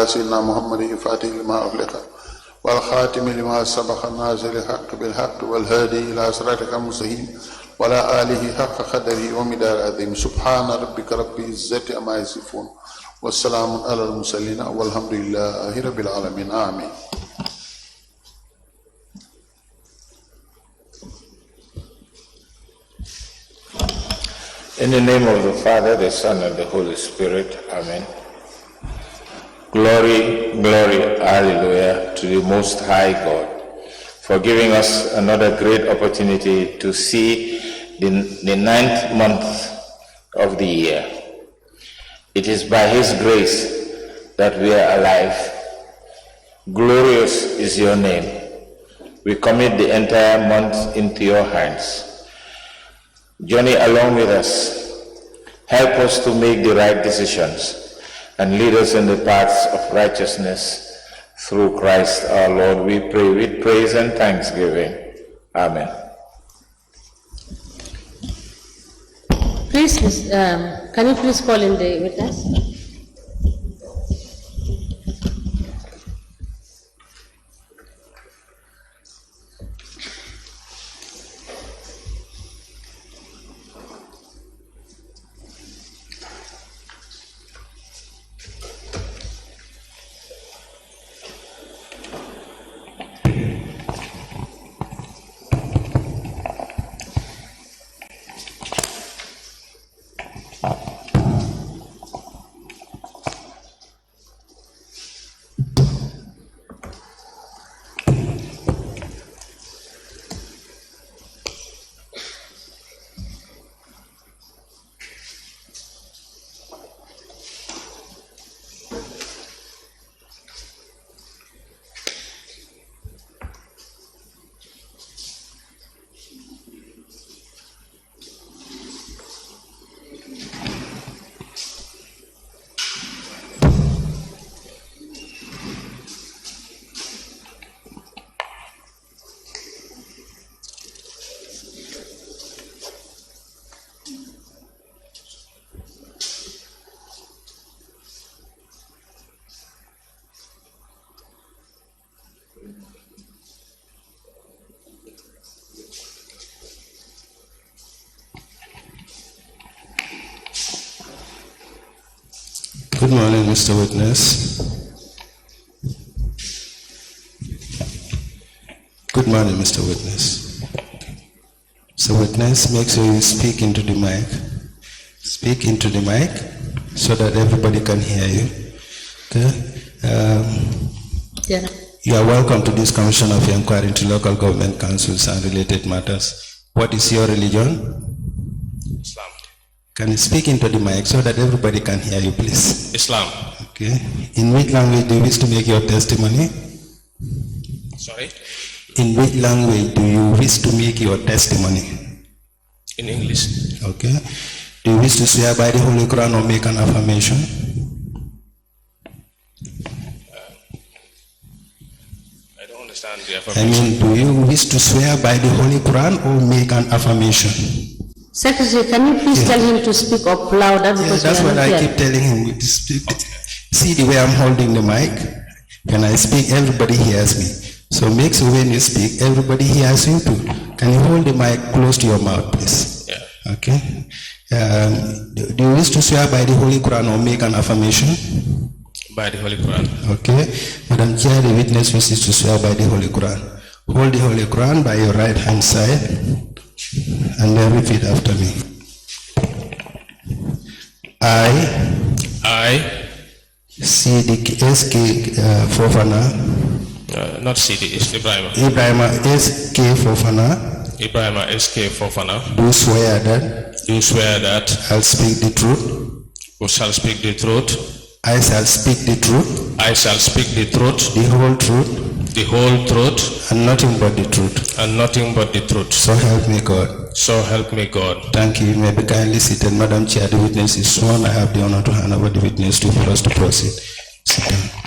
سيدنا محمد الفاتح لما أغلق والخاتم لما سبق الناصر الحق بالحق والهادي إلى صراطك المستقيم وعلى آله حق قدره ومقداره العظيم سبحان ربك رب العزة عما يصفون والسلام على المرسلين والحمد لله رب العالمين آمين. In the name of the Father, the Son, and the Holy Spirit. Amen. Glory, glory, hallelujah to the Most High God for giving us another great opportunity to see the ninth month of the year. It is by His grace that we are alive. Glorious is your name. We commit the entire month into your hands. Journey along with us. Help us to make the right decisions and lead us in the paths of righteousness through Christ our Lord. We pray with praise and thanksgiving. Amen. Please, can you please call in the witness? Good morning, Mr. Witness. Good morning, Mr. Witness. Mr. Witness, make sure you speak into the mic. Speak into the mic so that everybody can hear you. Okay? You are welcome to this Commission of Inquiry into Local Government Councils and related matters. What is your religion? Islam. Can you speak into the mic so that everybody can hear you, please? Islam. Okay. In which language do you wish to make your testimony? Sorry? In which language do you wish to make your testimony? In English. Okay. Do you wish to swear by the Holy Quran or make an affirmation? I don't understand the I affirmation. mean, do you wish to swear by the Holy Quran or make an affirmation? Secretary, can you please tell him to speak up louder? Because that's what I keep telling him. See the way I'm holding the mic? When I speak, everybody hears me. So make sure when you speak, everybody hears you too. Can you hold the mic close to your mouth, please? Yeah. Okay. Do you wish to swear by the Holy Quran or make an affirmation? By the Holy Quran. Okay. Madam Chair, the witness wishes to swear by the Holy Quran. Hold the Holy Quran by your right hand side and then repeat after me. I see the SK Fofana. Not CD, it's Ibrahim. Ibrahima SK Fofana. Ibrahim SK Fofana. Do swear that. Do swear that. I'll speak the truth. Who shall speak the truth. I shall speak the truth. I shall speak the truth. The whole truth. The whole truth. And nothing but the truth. And nothing but the truth. So help me God. So help me God. Thank you. You may be kindly seated. Madam Chair, the witness is sworn. I have the honor to hand over the witness to for us to proceed. Sit down.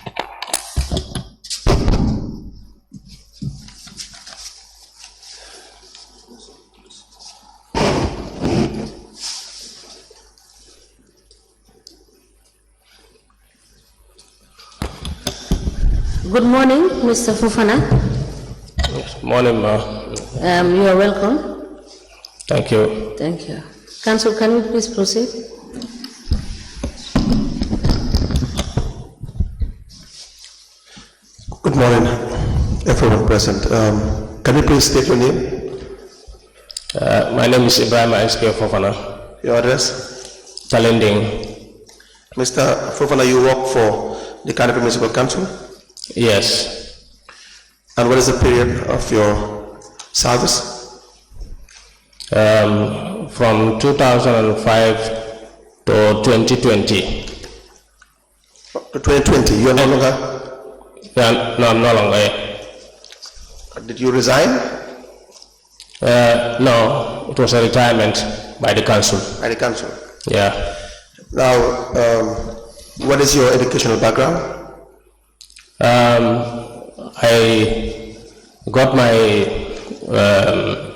Good morning, Mr. Fofana. Morning, ma. You are welcome. Thank you. Thank you. Council, can you please proceed? Good morning, everyone present. Can you please state your name? My name is Ibrahim SK Fofana. Your address? Talending. Mr. Fofana, you work for the Canopy Municipal Council? Yes. And what is the period of your service? From 2005 to 2020. 2020, you are no longer? Yeah, no, I'm no longer here. Did you resign? No, it was a retirement by the council. By the council? Yeah. Now, what is your educational background? I got my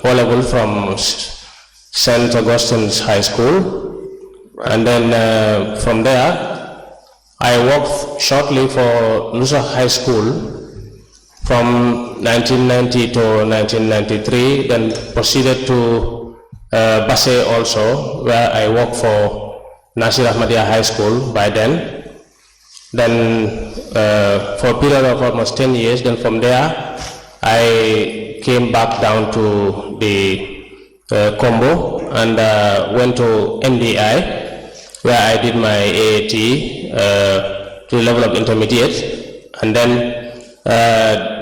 O-level from St. Augustine's High School, and then from there I worked shortly for Nusa High School from 1990 to 1993, then proceeded to Basse also, where I worked for Nasir Ahmadiyya High School by then. Then for a period of almost 10 years, then from there I came back down to the Combo and went to MDI, where I did my AAT to the level of intermediate, and then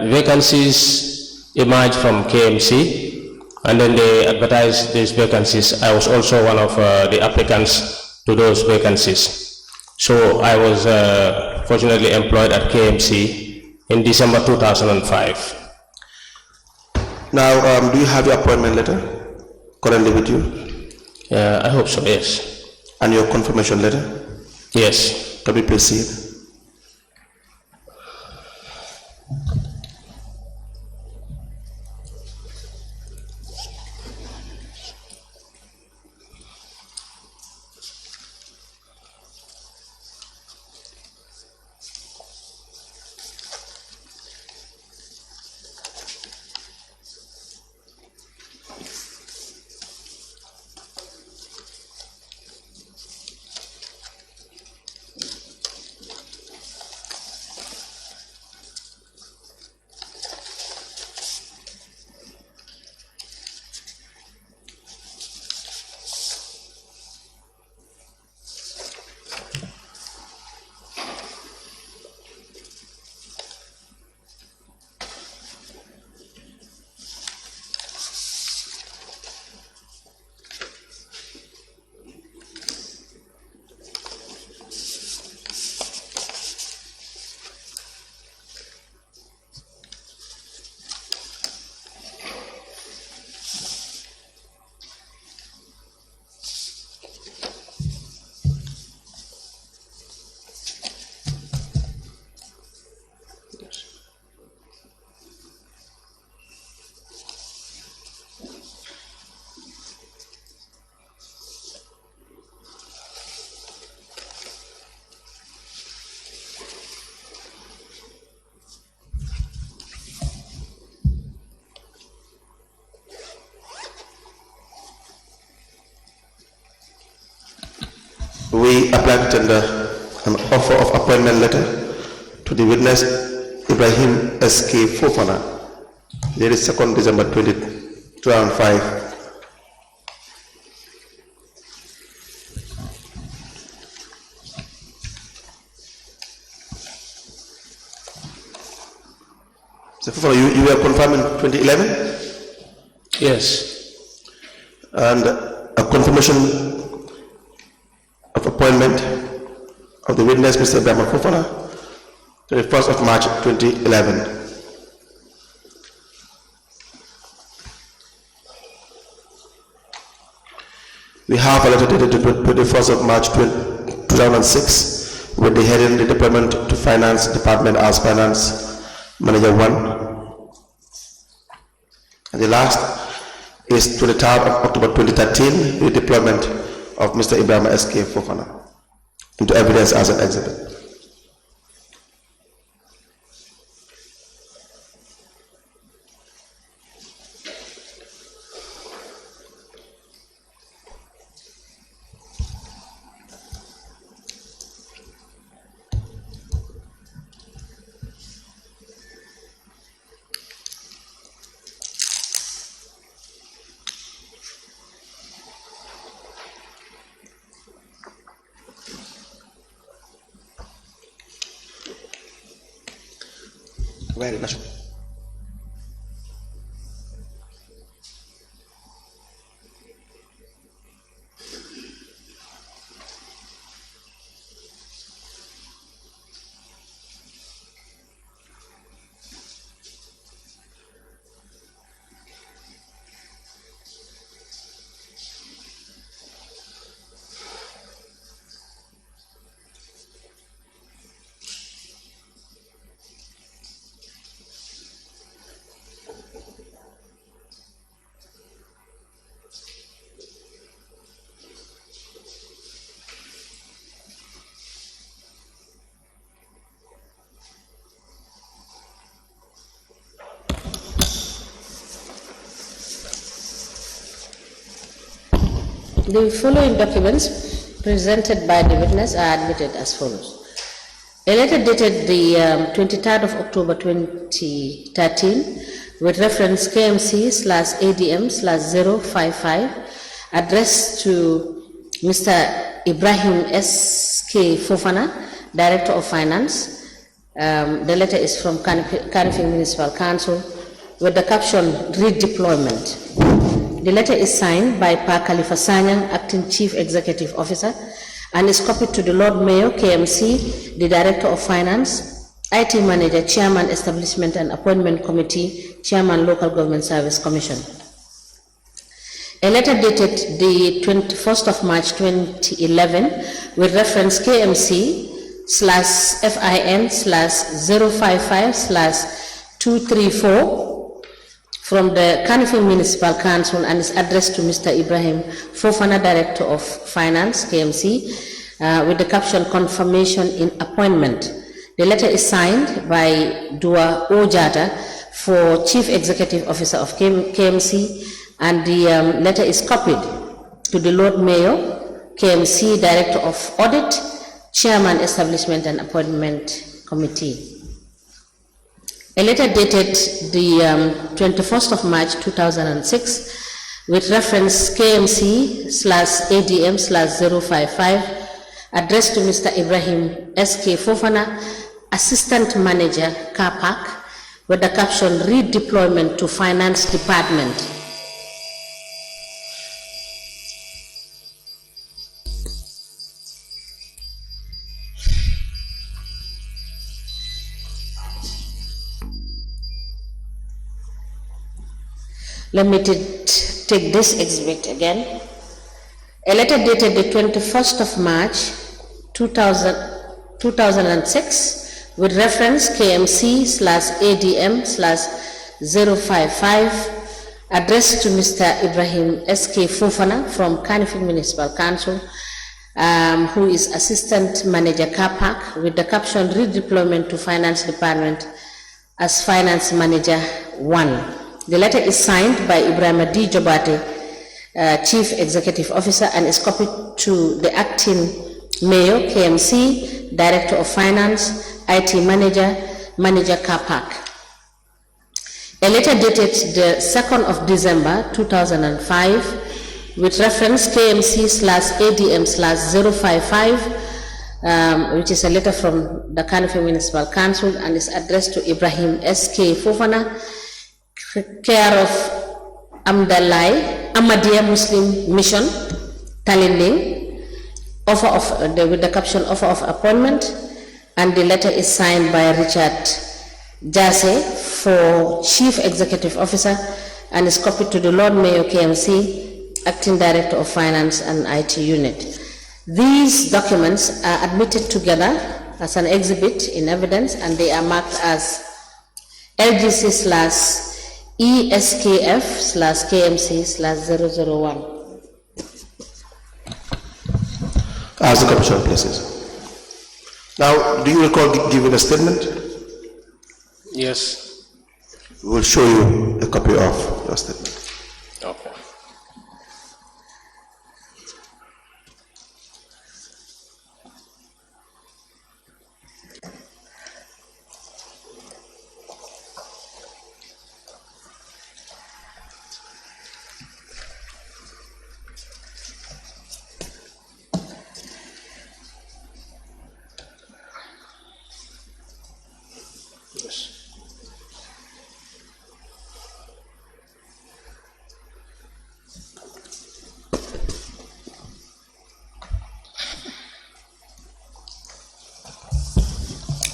vacancies emerged from KMC, and then they advertised these vacancies. I was also one of the applicants to those vacancies. So I was fortunately employed at KMC in December 2005. Now, do you have your appointment letter currently with you? I hope so, yes. And your confirmation letter? Yes. Can we proceed? We apply to tender an offer of appointment letter to the witness Ibrahim SK Fofana, dated 2nd December 2005. So Fofana, you were confirmed in 2011? Yes. And a confirmation of appointment of the witness, Mr. Ibrahim Fofana, 21st of March 2011. We have a letter dated 21st of March 2006 with the heading the Deployment to Finance Department as Finance Manager 1. And the last is 23rd of October 2013, the deployment of Mr. Ibrahim SK Fofana into evidence as an exhibit. Very much. The following documents presented by the witness are admitted as follows. A letter dated the 23rd of October 2013 with reference KMC/ADM/055 addressed to Mr. Ibrahim S.K. Fofana, Director of Finance. The letter is from Kanifing Municipal Council with the caption redeployment. The letter is signed by Pa Khalifa Sanyang, Acting Chief Executive Officer, and is copied to the Lord Mayor, KMC, the Director of Finance, IT Manager, Chairman, Establishment and Appointment Committee, Chairman, Local Government Service Commission. A letter dated the 21st of March 2011 with reference KMC/FIN/055/234 from the Kanifing Municipal Council and is addressed to Mr. Ibrahim Fofana, Director of Finance, KMC, with the caption confirmation in appointment. The letter is signed by Dua Ojata for Chief Executive Officer of KMC, and the letter is copied to the Lord Mayor, KMC, Director of Audit, Chairman, Establishment and Appointment Committee. A letter dated the 21st of March 2006 with reference KMC/ADM/055 addressed to Mr. Ibrahim S.K. Fofana, Assistant Manager, Car Park, with the caption redeployment to Finance Department. Let me take this exhibit again. A letter dated the 21st of March 2006 with reference KMC/ADM/055 addressed to Mr. Ibrahim S.K. Fofana from Kanifing Municipal Council, who is Assistant Manager, Car Park, with the caption redeployment to Finance Department as Finance Manager 1. The letter is signed by Ibrahim D. Jobate, Chief Executive Officer, and is copied to the Acting Mayor, KMC, Director of Finance, IT Manager, Manager, Car Park. A letter dated the 2nd of December 2005 with reference KMC/ADM/055, which is a letter from the Kanifing Municipal Council and is addressed to Ibrahim S.K. Fofana, care of Ahmadiyya Muslim Mission, Talinding, with the caption offer of appointment, and the letter is signed by Richard Jase for Chief Executive Officer and is copied to the Lord Mayor, KMC, Acting Director of Finance and IT Unit. These documents are admitted together as an exhibit in evidence, and they are marked as LGC/ESKF/KMC/001. As the Commissioner places. Now, do you recall giving a statement? Yes. We will show you a copy of your statement. Okay.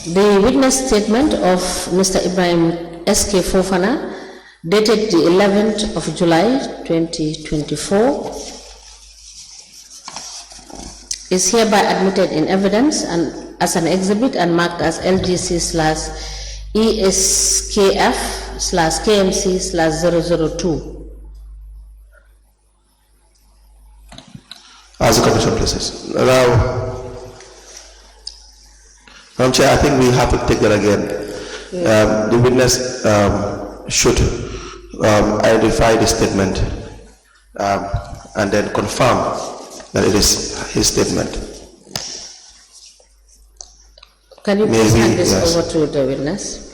The witness statement of Mr. Ibrahim S.K. Fofana, dated the 11th of July 2024, is hereby admitted in evidence and as an exhibit and marked as LGC/ESKF/KMC/002. As the commission places. Now, Madam Chair, I think we have to take that again. The witness should identify the statement and then confirm that it is his statement. Can you please hand this over to the witness?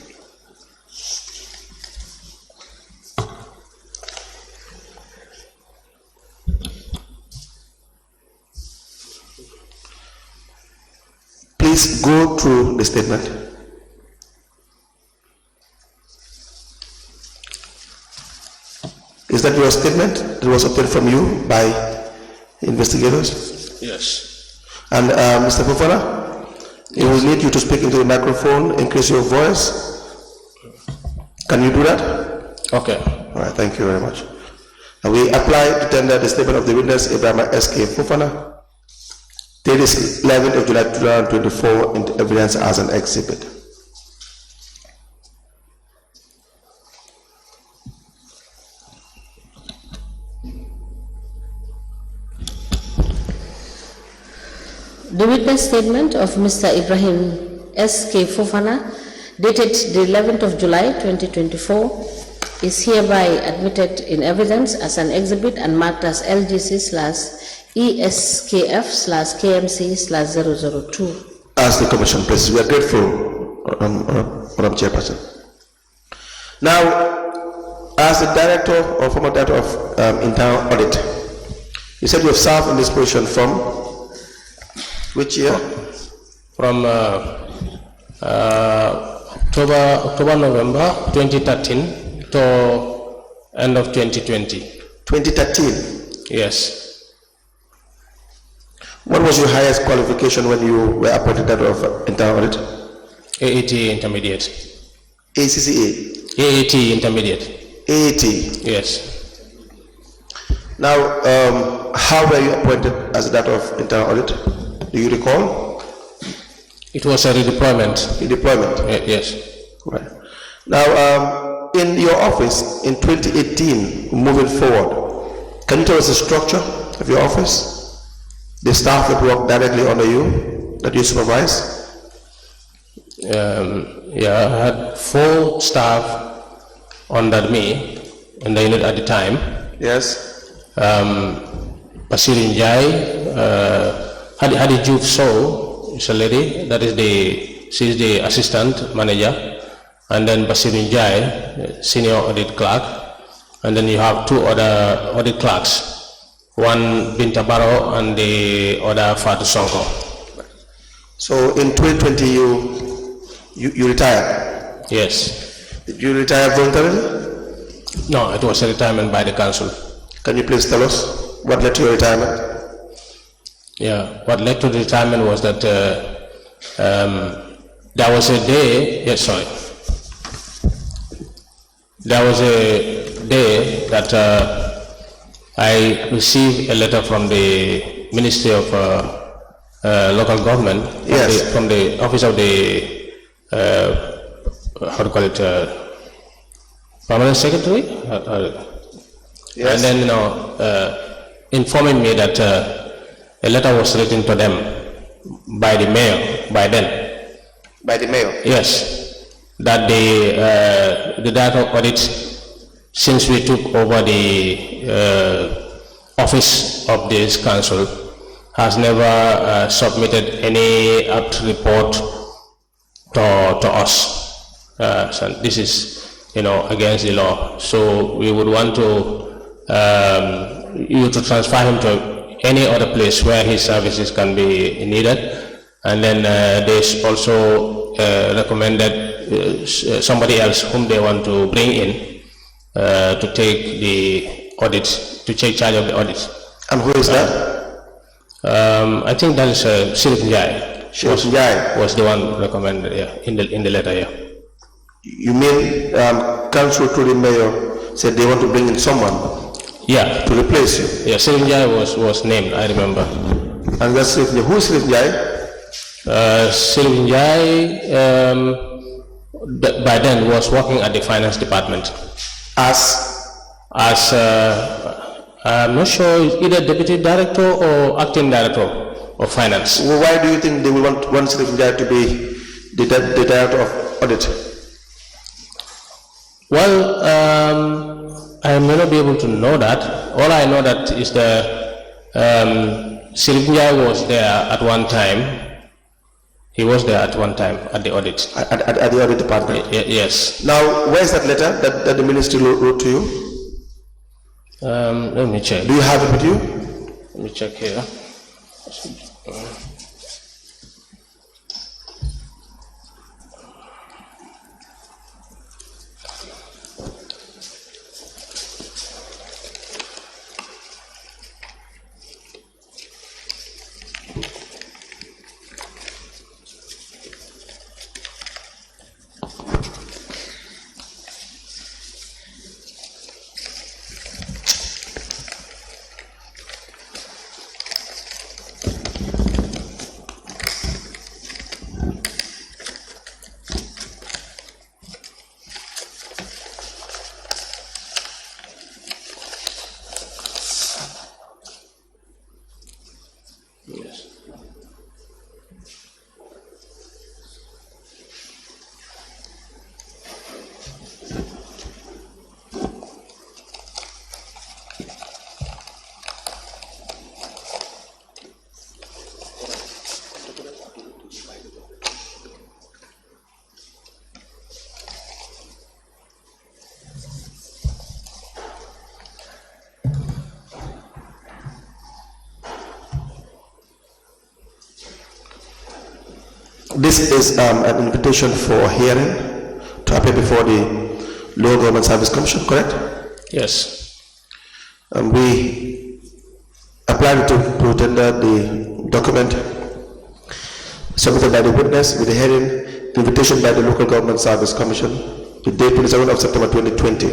Please go through the statement. Is that your statement that was obtained from you by investigators? Yes. And Mr. Fofana, we will need you to speak into the microphone, increase your voice. Can you do that? Okay. All right, thank you very much. And we apply to tender the statement of the witness, Ibrahim S.K. Fofana, dated 11th of July 2024, into evidence as an exhibit. The witness statement of Mr. Ibrahim S.K. Fofana, dated the 11th of July 2024, is hereby admitted in evidence as an exhibit and marked as LGC/ESKF/KMC/002. As the commission places, we are grateful, Madam Chairperson. Now, as the director or former director of internal audit, you said you have served in this position from which year? From November 2013 to end of 2020. 2013? Yes. What was your highest qualification when you were appointed director of internal audit? AAT intermediate. ACCA? AAT intermediate. AAT? Yes. Now, how were you appointed as director of internal audit? Do you recall? It was a redeployment. Redeployment? Yes. Right. Now, in your office in 2018, moving forward, can you tell us the structure of your office? The staff that work directly under you, that you supervise? Yeah, I had 4 staff under me in the unit at the time. Yes. Basirin Jai, Hadi Juve So is a lady, she's the assistant manager, and then Basirin Jai, senior audit clerk, and then you have 2 other audit clerks, one Binta Baro and the other Fatu Sonko. So in 2020 you retired? Yes. Did you retire voluntarily? No, it was a retirement by the council. Can you please tell us what led to your retirement? Yeah, what led to the retirement was that there was a day, there was a day that I received a letter from the Ministry of Local Government, yes, from the office of the how to call it, Permanent Secretary, yes, and then informing me that a letter was written to them by the mayor by then. By the mayor? Yes, that the data audit, since we took over the office of this council, has never submitted any apt report to us. So this is, against the law. So we would want you to transfer him to any other place where his services can be needed. And then they also recommended somebody else whom they want to bring in to take the audit, to take charge of the audit. And who is that? I think that is Silip Njai. Sheriff Njai. Was the one recommended, yeah, in the letter, yeah. You mean council to the mayor said they want to bring in someone? Yeah. To replace you? Yeah, Sheriff Njai was named, I remember. And that's Sheriff Njai. Who is Sheriff Njai? Sheriff Njai, by then was working at the finance department. I'm not sure, either deputy director or acting director of finance. Well, why do you think they will want Sheriff Njai to be the director of audit? Well, I may not be able to know that. All I know that is the Sheriff Njai was there at one time. He was there at one time at the audit. At the audit department? Yes. Now, where is that letter that the ministry wrote to you? Let me check. Do you have it with you? Let me check here. This is an invitation for hearing to appear before the Local Government Service Commission, correct? Yes. We applied to tender the document submitted by the witness with the hearing invitation by the Local Government Service Commission, the date 27th of September 2020,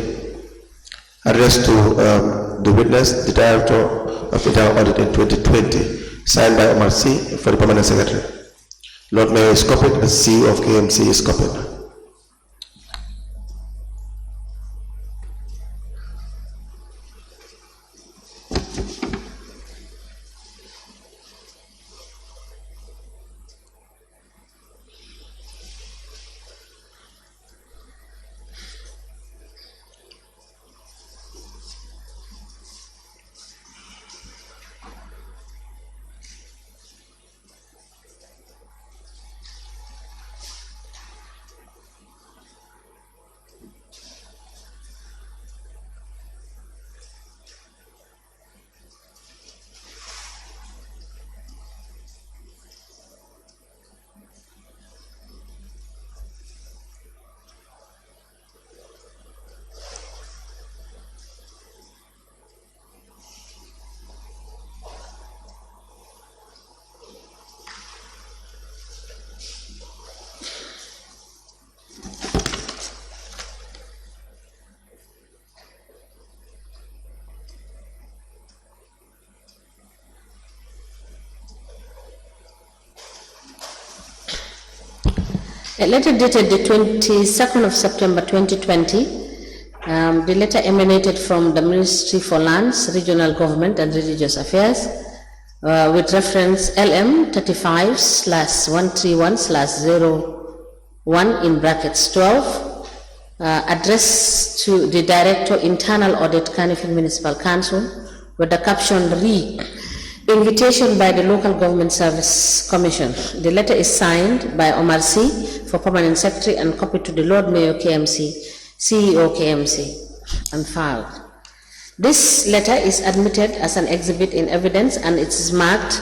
addressed to the witness, the Director of Internal Audit in 2020, signed by MRC for the Permanent Secretary. Lord Mayor is copied, the CEO of KMC is copied. A letter dated the 22nd of September 2020, the letter emanated from the Ministry for Lands, Regional Government and Religious Affairs with reference LM 35/131/01 in brackets 12, addressed to the Director Internal Audit, Kanifing Municipal Council, with the caption read, Invitation by the Local Government Service Commission. The letter is signed by Omar C. for Permanent Secretary and copied to the Lord Mayor KMC, CEO KMC, and filed. This letter is admitted as an exhibit in evidence and it is marked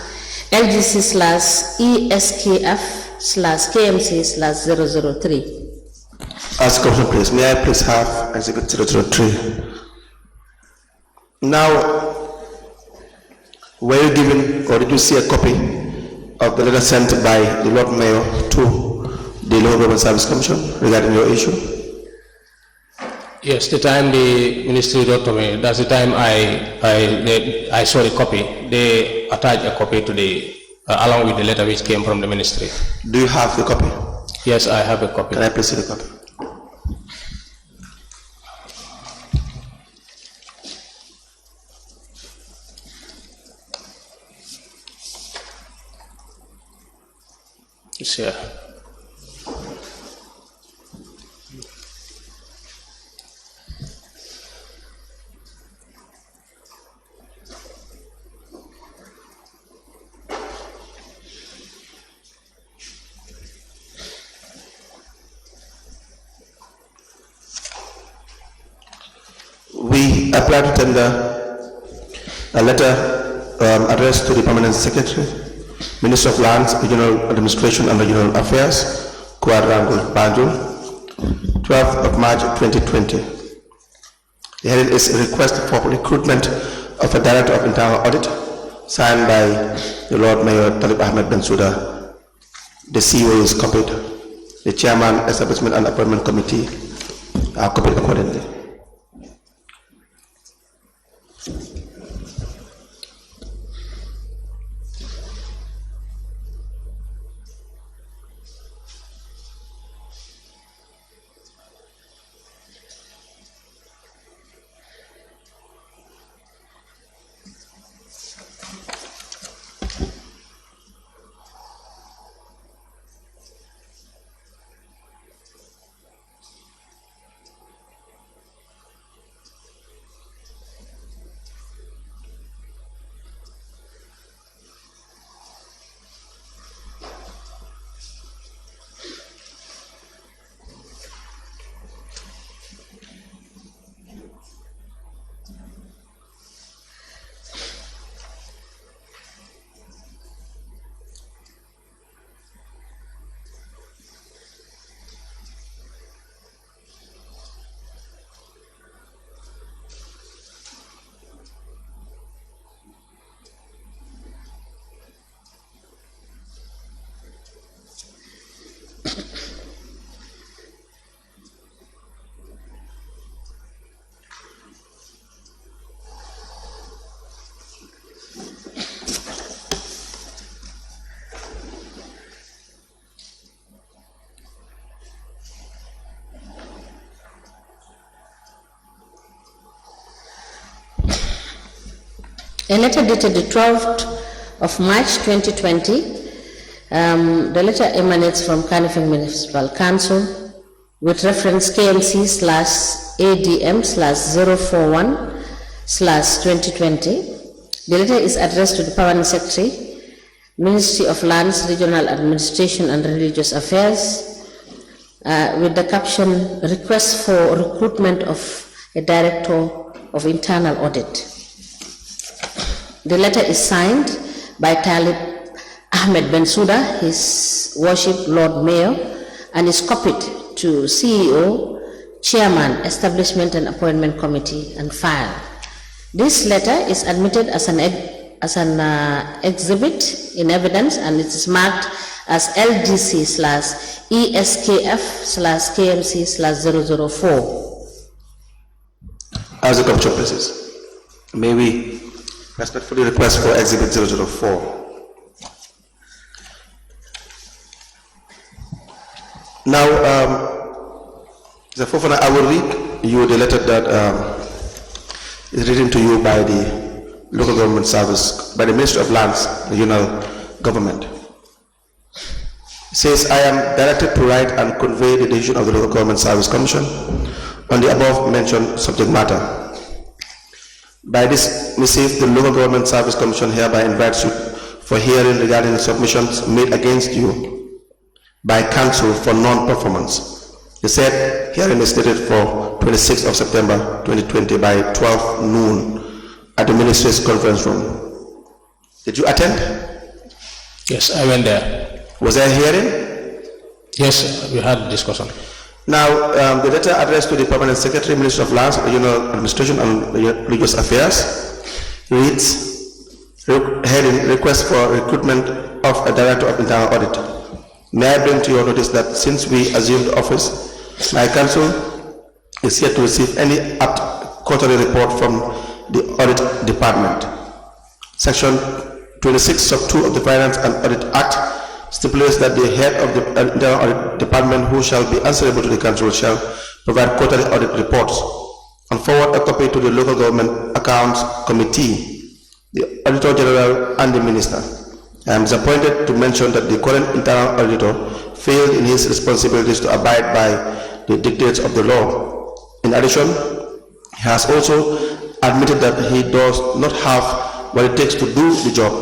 LGC/ESKF/KMC/003. Ask question, please. May I please have exhibit 003? Now, were you given or did you see a copy of the letter sent by the Lord Mayor to the Local Government Service Commission regarding your issue? Yes, the time the ministry wrote to me, that's the time I saw the copy. They attached a copy to the, along with the letter which came from the ministry. Do you have the copy? Yes, I have a copy. Can I please see the copy? It's here. We apply to tender a letter addressed to the Permanent Secretary, Minister of Lands, Regional Administration and Regional Affairs, Quadrangle, Banjul, 12th of March 2020. The heading is a request for recruitment of a Director of Internal Audit, signed by the Lord Mayor Talib Ahmed Bensouda. The CEO is copied. The Chairman, Establishment and Appointment Committee are copied accordingly. A letter dated the 12th of March 2020, the letter emanates from Kanifing Municipal Council with reference KMC/ADM/041/2020. The letter is addressed to the Permanent Secretary, Ministry of Lands, Regional Administration and Religious Affairs, with the caption, request for recruitment of a Director of Internal Audit. The letter is signed by Talib Ahmed Bensouda, His Worship Lord Mayor, and is copied to CEO, Chairman, Establishment and Appointment Committee, and filed. This letter is admitted as an exhibit in evidence, and it is marked as LDC/ESKF/KMC/004. As a capture places, may we respectfully request for exhibit 004. Now, the Fofana, I will read you the letter that is written to you by the Local Government Service, by the Ministry of Lands, Regional Government. It says, I am directed to write and convey the decision of the Local Government Service Commission on the above mentioned subject matter. By this missive, the Local Government Service Commission hereby invites you for hearing regarding the submissions made against you by Council for non-performance. The said hearing is stated for 26th of September 2020 by 12 noon at the Ministry's conference room. Did you attend? Yes, I went there. Was there a hearing? Yes, we had a discussion. Now, the letter addressed to the Permanent Secretary, Minister of Lands, Regional Administration and Religious Affairs reads, heading, request for recruitment of a Director of Internal Audit. May I bring to your notice that since we assumed office, my council is yet to receive any quarterly report from the Audit Department. Section 26 sub 2 of the Finance and Audit Act stipulates that the head of the Internal Audit Department, who shall be answerable to the council, shall provide quarterly audit reports and forward a copy to the Local Government Accounts Committee, the Auditor General and the Minister. I am disappointed to mention that the current Internal Auditor failed in his responsibilities to abide by the dictates of the law. In addition, he has also admitted that he does not have what it takes to do the job.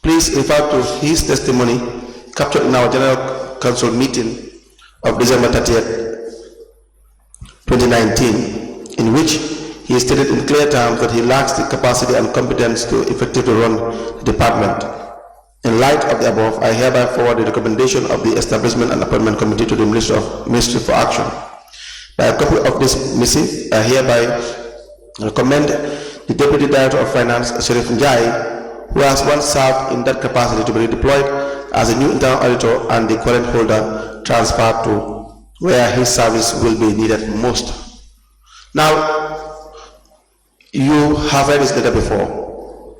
Please refer to his testimony captured in our General Council meeting of December 30th, 2019, in which he stated in clear terms that he lacks the capacity and competence to effectively run the department. In light of the above, I hereby forward the recommendation of the Establishment and Appointment Committee to the Ministry for Action. By a copy of this missive, I hereby recommend the Deputy Director of Finance, Sheriff Njai, who has once served in that capacity, to be redeployed as a new internal auditor and the current holder transferred to where his service will be needed most. Now, you have read this letter before.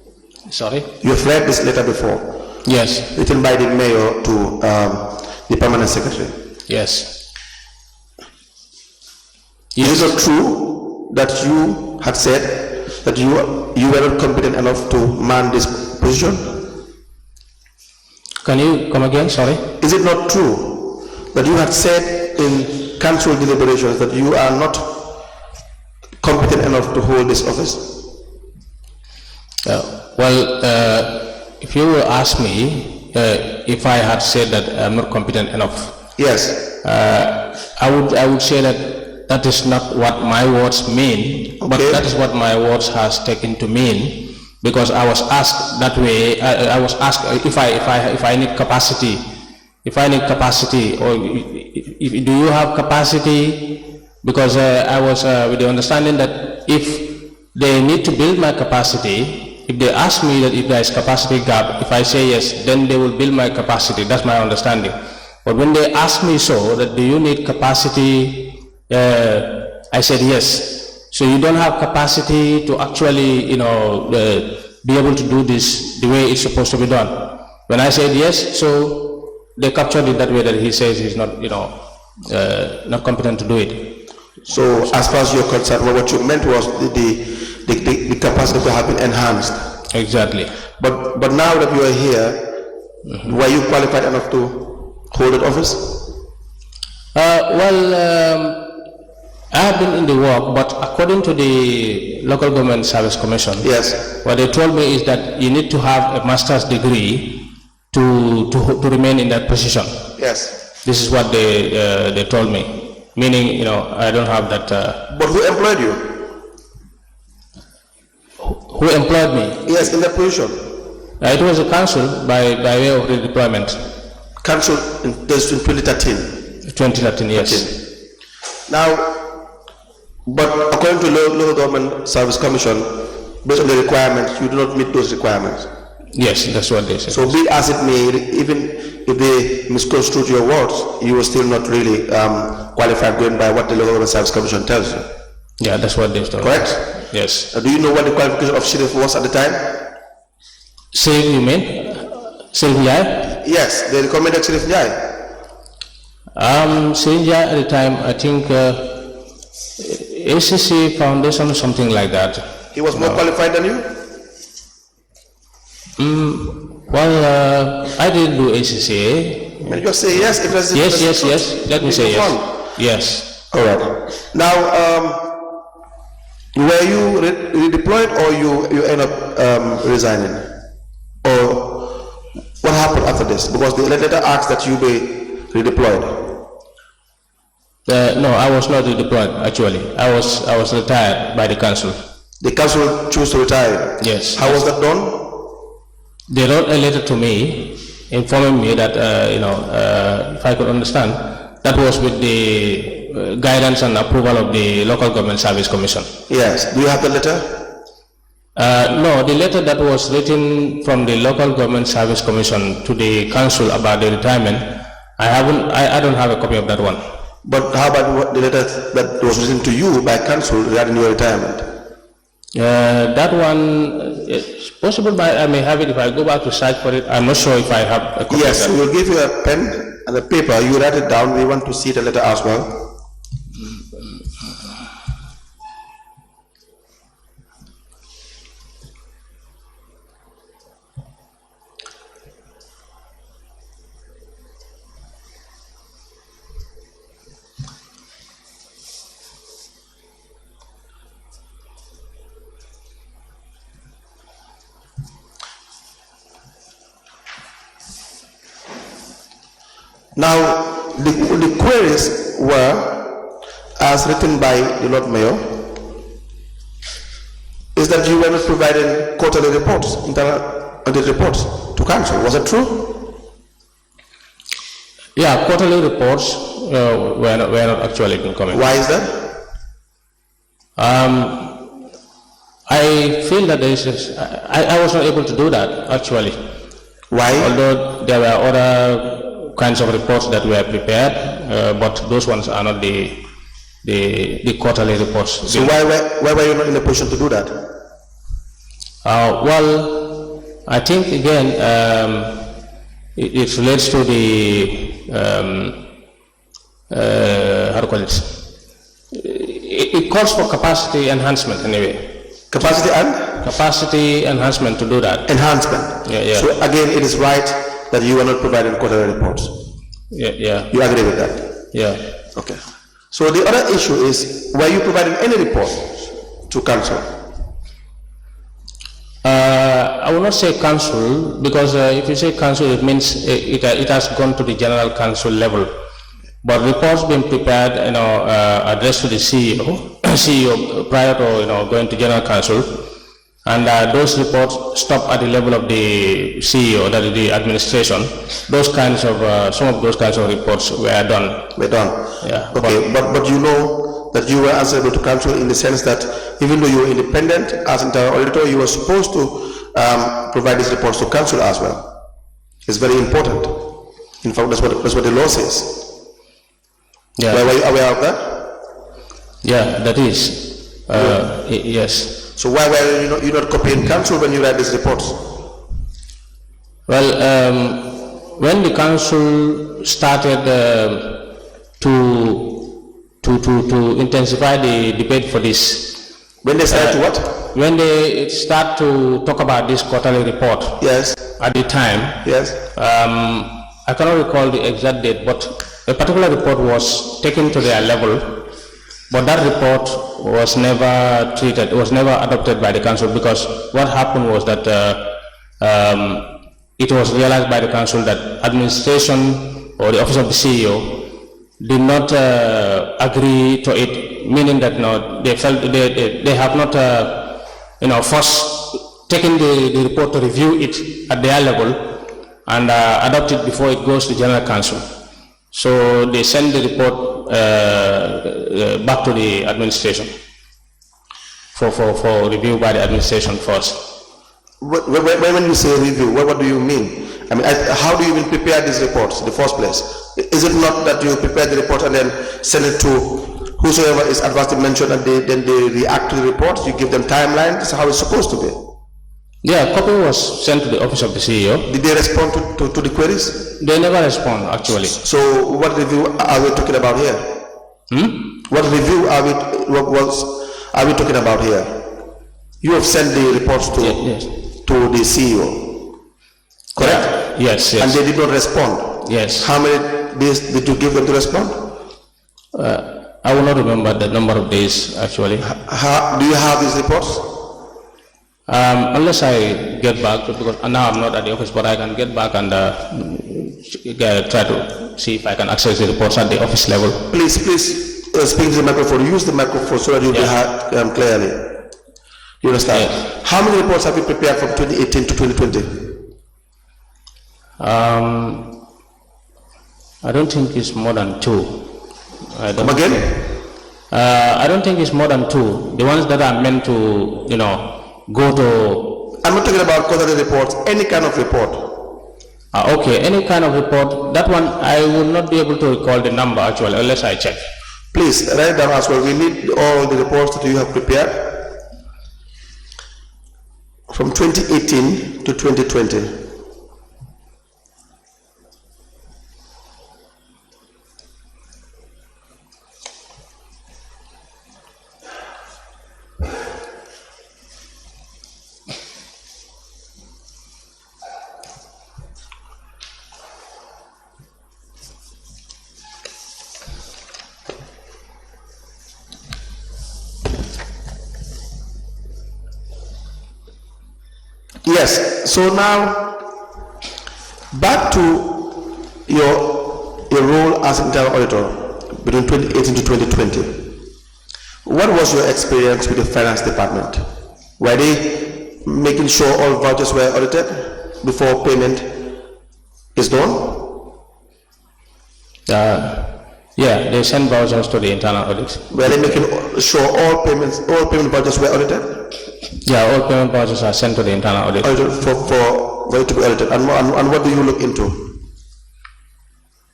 Sorry? You have read this letter before. Yes. Written by the mayor to the permanent secretary. Yes. Is it not true that you had said that you were not competent enough to man this position? Can you come again? Sorry. Is it not true that you had said in council deliberations that you are not competent enough to hold this office? If you will ask me if I had said that I'm not competent enough, yes, I would say that is not what my words mean, but that is what my words has taken to mean, because I was asked that way. I was asked if I need capacity, or do you have capacity? Because I was with the understanding that if they need to build my capacity, if they ask me that if there is capacity gap, if I say yes, then they will build my capacity. That's my understanding. But when they ask me so, that do you need capacity, I said yes. So you don't have capacity to actually, be able to do this the way it's supposed to be done. When I said yes, so they captured it that way, that he says he's not, not competent to do it. So as far as you're concerned, what you meant was the capacity to have been enhanced. Exactly. But now that you are here, were you qualified enough to hold that office? I have been in the work, but according to the Local Government Service Commission, yes, what they told me is that you need to have a master's degree to remain in that position. Yes. This is what they told me. Meaning, I don't have that. But who employed you? Who employed me? Yes, in that position. It was a council by way of redeployment. Council in 2013. 2013, yes. 13. Now, but according to Local Government Service Commission, based on the requirements, you do not meet those requirements. Yes, that's what they said. So be it as it may, even if they misconstrued your words, you were still not really qualified going by what the Local Government Service Commission tells you. Yeah, that's what they told. Correct? Yes. Do you know what the qualification of sheriff was at the time? Sheriff, you mean? Sheriff Njai? Yes, they recommended Sheriff Njai. Sheriff Njai at the time, I think ACC Foundation or something like that. He was more qualified than you? I didn't do ACCA. You just say yes. If that's yes. Let me say yes. Yes. All right. Now, were you redeployed or you end up resigning? Or what happened after this? Because the letter asked that you be redeployed. No, I was not redeployed. Actually, I was retired by the council. The council chose to retire. Yes. How was that done? They wrote a letter to me informing me that, if I could understand, that was with the guidance and approval of the Local Government Service Commission. Yes. Do you have the letter? No, the letter that was written from the Local Government Service Commission to the council about the retirement, I don't have a copy of that one. But how about the letter that was written to you by council regarding your retirement? That one is possible, but I may have it if I go back to search for it. I'm not sure if I have a copy. Yes, of that. we'll give you a pen and a paper. You write it down. We want to see the letter as well. Now, the queries were, as written by the Lord Mayor, is that you were not providing quarterly reports, internal audit reports to council. Was it true? Yeah, quarterly reports were not actually coming. Why is that? I feel that I was not able to do that actually. Why? Although there were other kinds of reports that were prepared, but those ones are not the quarterly reports. So why were you not in a position to do that? Well, I think again it relates to the how to call it. It calls for capacity enhancement anyway. Capacity and? Capacity enhancement to do that. Enhancement. Yeah. So again, it is right that you are not providing quarterly reports. Yeah. You agree with that? Yeah. Okay. So the other issue is, were you providing any reports to council? I will not say council, because if you say council, it means it has gone to the general council level. But reports being prepared, addressed to the CEO prior to going to general council, and those reports stop at the level of the CEO, that is the administration. Those kinds of some of those kinds of reports were done. Yeah. Okay, but you know that you were answerable to council in the sense that even though you were independent as internal auditor, you were supposed to provide these reports to council as well. It's very important. In fact, that's what the law says. Yeah. Were you aware of that? Yeah, that is. Yes. So why were you not copying council when you write these reports? Well, when the council started to intensify the debate for this. When they started to what? When they start to talk about this quarterly report. Yes. At the time. Yes. I cannot recall the exact date, but a particular report was taken to their level, but that report was never treated, was never adopted by the council, because what happened was that it was realized by the council that administration or the office of the CEO did not agree to it, meaning that they felt they have not first taken the report to review it at their level and adopt it before it goes to general council. So they send the report back to the administration for review by the administration first. When you say review, what do you mean? I mean, how do you even prepare these reports in the first place? Is it not that you prepare the report and then send it to whosoever is advanced mentioned, and then they react to the report? You give them timeline. This is how it's supposed to be. Yeah, a copy was sent to the office of the CEO. Did they respond to the queries? They never respond, actually. So what review are we talking about here? What review are we talking about here? You have sent the reports to the CEO, correct? Yes. And they did not respond? Yes. How many days did you give them to respond? I will not remember the number of days, actually. Do you have these reports? Unless I get back, because now I'm not at the office, but I can get back and try to see if I can access the reports at the office level. Please speak to the microphone. Use the microphone so that you'll be heard clearly. You understand? Yeah. How many reports have you prepared from 2018 to 2020? I don't think it's more than 2. Come again? I don't think it's more than 2. The ones that are meant to, go to... I'm not talking about quarterly reports, any kind of report. Okay, any kind of report. That one, I will not be able to recall the number actually, unless I check. Please, write down as well. We need all the reports that you have prepared from 2018 to 2020. Yes, so now back to your role as internal auditor between 2018 to 2020. What was your experience with the finance department? Were they making sure all vouchers were audited before payment is done? Yeah, they send vouchers to the internal audit. Were they making sure all payment vouchers were audited? Yeah, all payment vouchers are sent to the internal audit. For it to be audited. And what do you look into?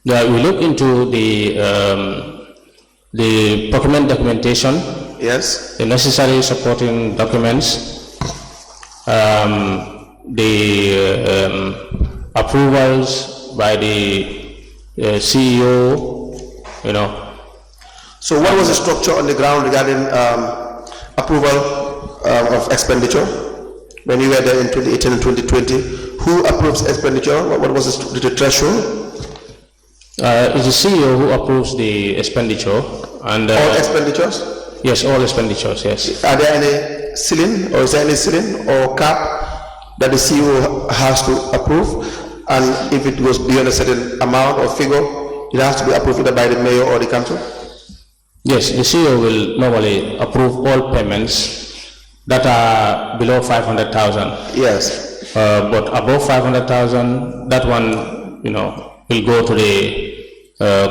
Yeah, we look into the procurement documentation. Yes. The necessary supporting documents, the approvals by the CEO, you know. So what was the structure on the ground regarding approval of expenditure when you were there in 2018 and 2020? Who approves expenditure? What was the threshold? It's the CEO who approves the expenditure. And all expenditures? Yes, all expenditures, yes. Are there any ceiling, or is there any ceiling or cap that the CEO has to approve? And if it goes beyond a certain amount or figure, it has to be approved either by the mayor or the council? Yes, the CEO will normally approve all payments that are below 500,000. Yes. But above 500,000, that one, you know, will go to the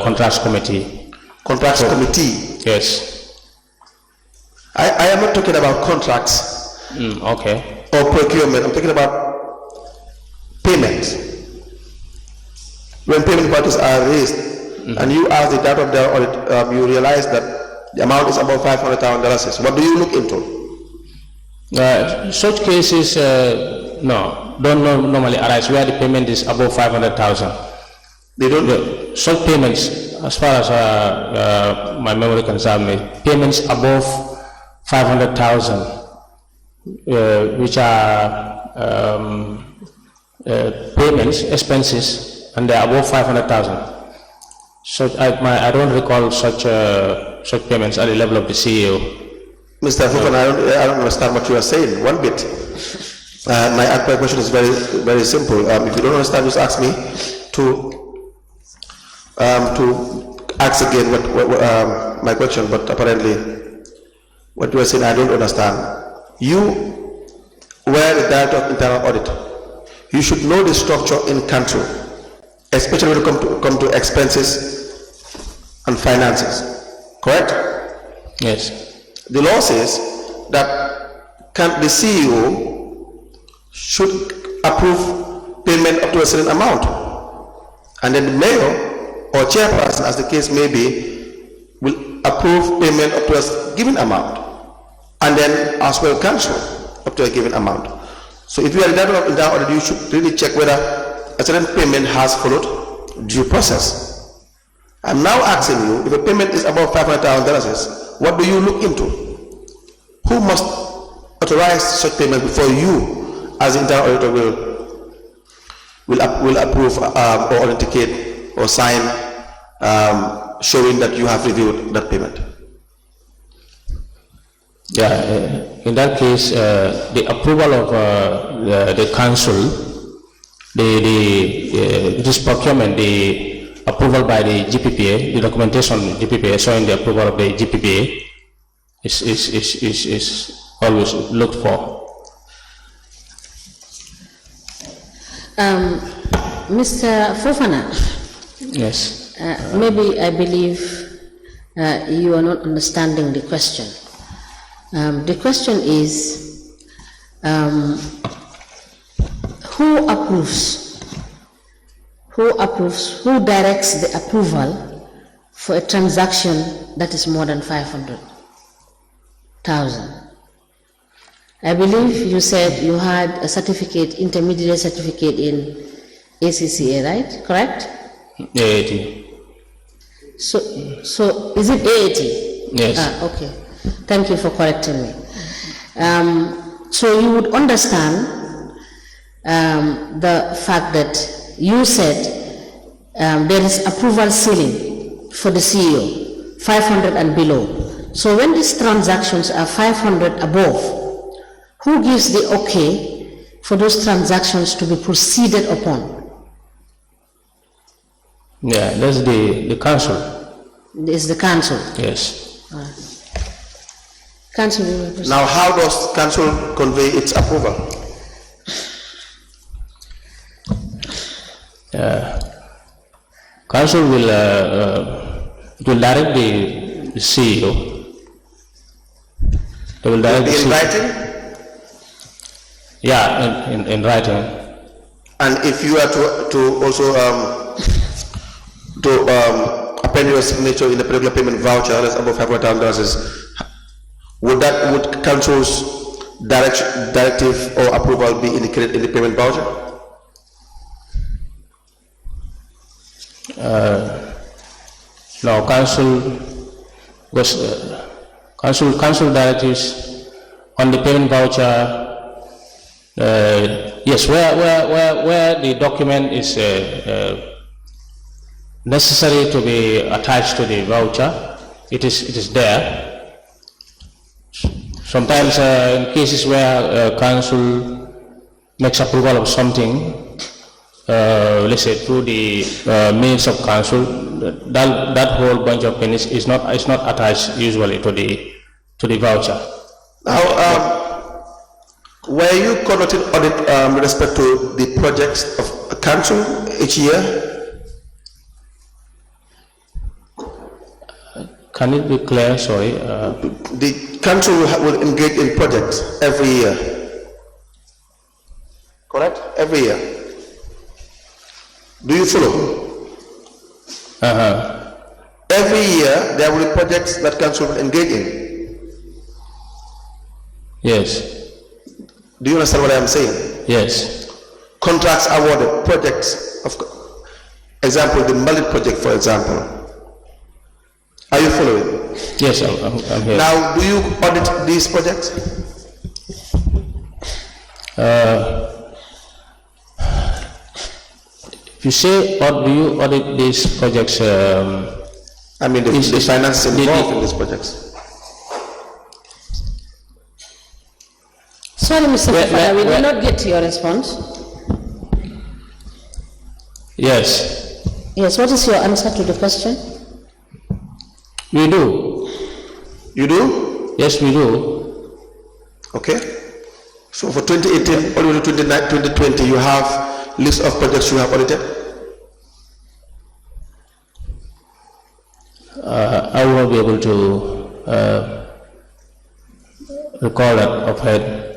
contracts committee. Contracts committee? Yes. I am not talking about contracts. Okay. Or procurement. I'm talking about payments. When payment parties are raised, and you ask the data of the audit, you realize that the amount is above $500,000. What do you look into? Such cases, no, don't normally arise where the payment is above 500,000. They don't. Such payments, as far as my memory can serve me, payments above 500,000, which are payments, expenses, and they are above 500,000. So I don't recall such payments at the level of the CEO. Mr. Fufan, I don't understand what you are saying. One bit. My question is very, very simple. If you don't understand, just ask me to ask again what my question. But apparently, what you are saying, I don't understand. You were the director of internal audit. You should know the structure in country, especially when it come to expenses and finances. Correct? Yes. The law says that the CEO should approve payment up to a certain amount, and then the mayor or chairperson, as the case may be, will approve payment up to a given amount, and then as well council up to a given amount. So if you are the director of internal audit, you should really check whether a certain payment has followed due process. I'm now asking you, if a payment is above $500,000, what do you look into? Who must authorize such payment before you, as internal auditor, will approve or authenticate or sign showing that you have reviewed that payment? Yeah, in that case, the approval of the council, this procurement, the approval by the GPPA, the documentation GPPA showing the approval of the GPPA is always looked for. Mr. Fofana. Yes. Maybe I believe you are not understanding the question. The question is, Who directs the approval for a transaction that is more than 500,000? I believe you said you had a certificate, intermediate certificate in ACCA, right? Correct? AAT. So is it AAT? Yes. Okay. Thank you for correcting me. So you would understand the fact that you said there is approval ceiling for the CEO, 500 and below. So when these transactions are 500 above, who gives the okay for those transactions to be proceeded upon? Yeah, that's the council. It's the council. Yes. Council, you may proceed. Now, how does council convey its approval? Council will direct the CEO. They will direct the In CEO. writing? Yeah, in writing. And if you are to also append your signature in the particular payment voucher that's above $500,000, would council's directive or approval be indicated in the payment voucher? No, council directives on the payment voucher. Yes, where the document is necessary to be attached to the voucher, it is there. Sometimes in cases where council makes approval of something, let's say through the minutes of council, that whole bunch of minutes is not attached usually to the voucher. Now, were you conducting audit with respect to the projects of council each year? Can it be clear? Sorry. The council will engage in projects every year. Correct? Every year. Do you follow? Every year there will be projects that council will engage in. Yes. Do you understand what I am saying? Yes. Contracts awarded, projects of example, the Mallet project, for example. Are you following? Yes, I'm here. Now, do you audit these projects? If you say, or do you audit these projects? I mean, the finance involved in these projects. Sorry, Mr. Fafana, we did not get your response. Yes. Yes, what is your answer to the question? We do. You do? Yes, we do. Okay. So for 2018, all the way to 2020, you have list of projects you have audited? I will not be able to recall that offhand.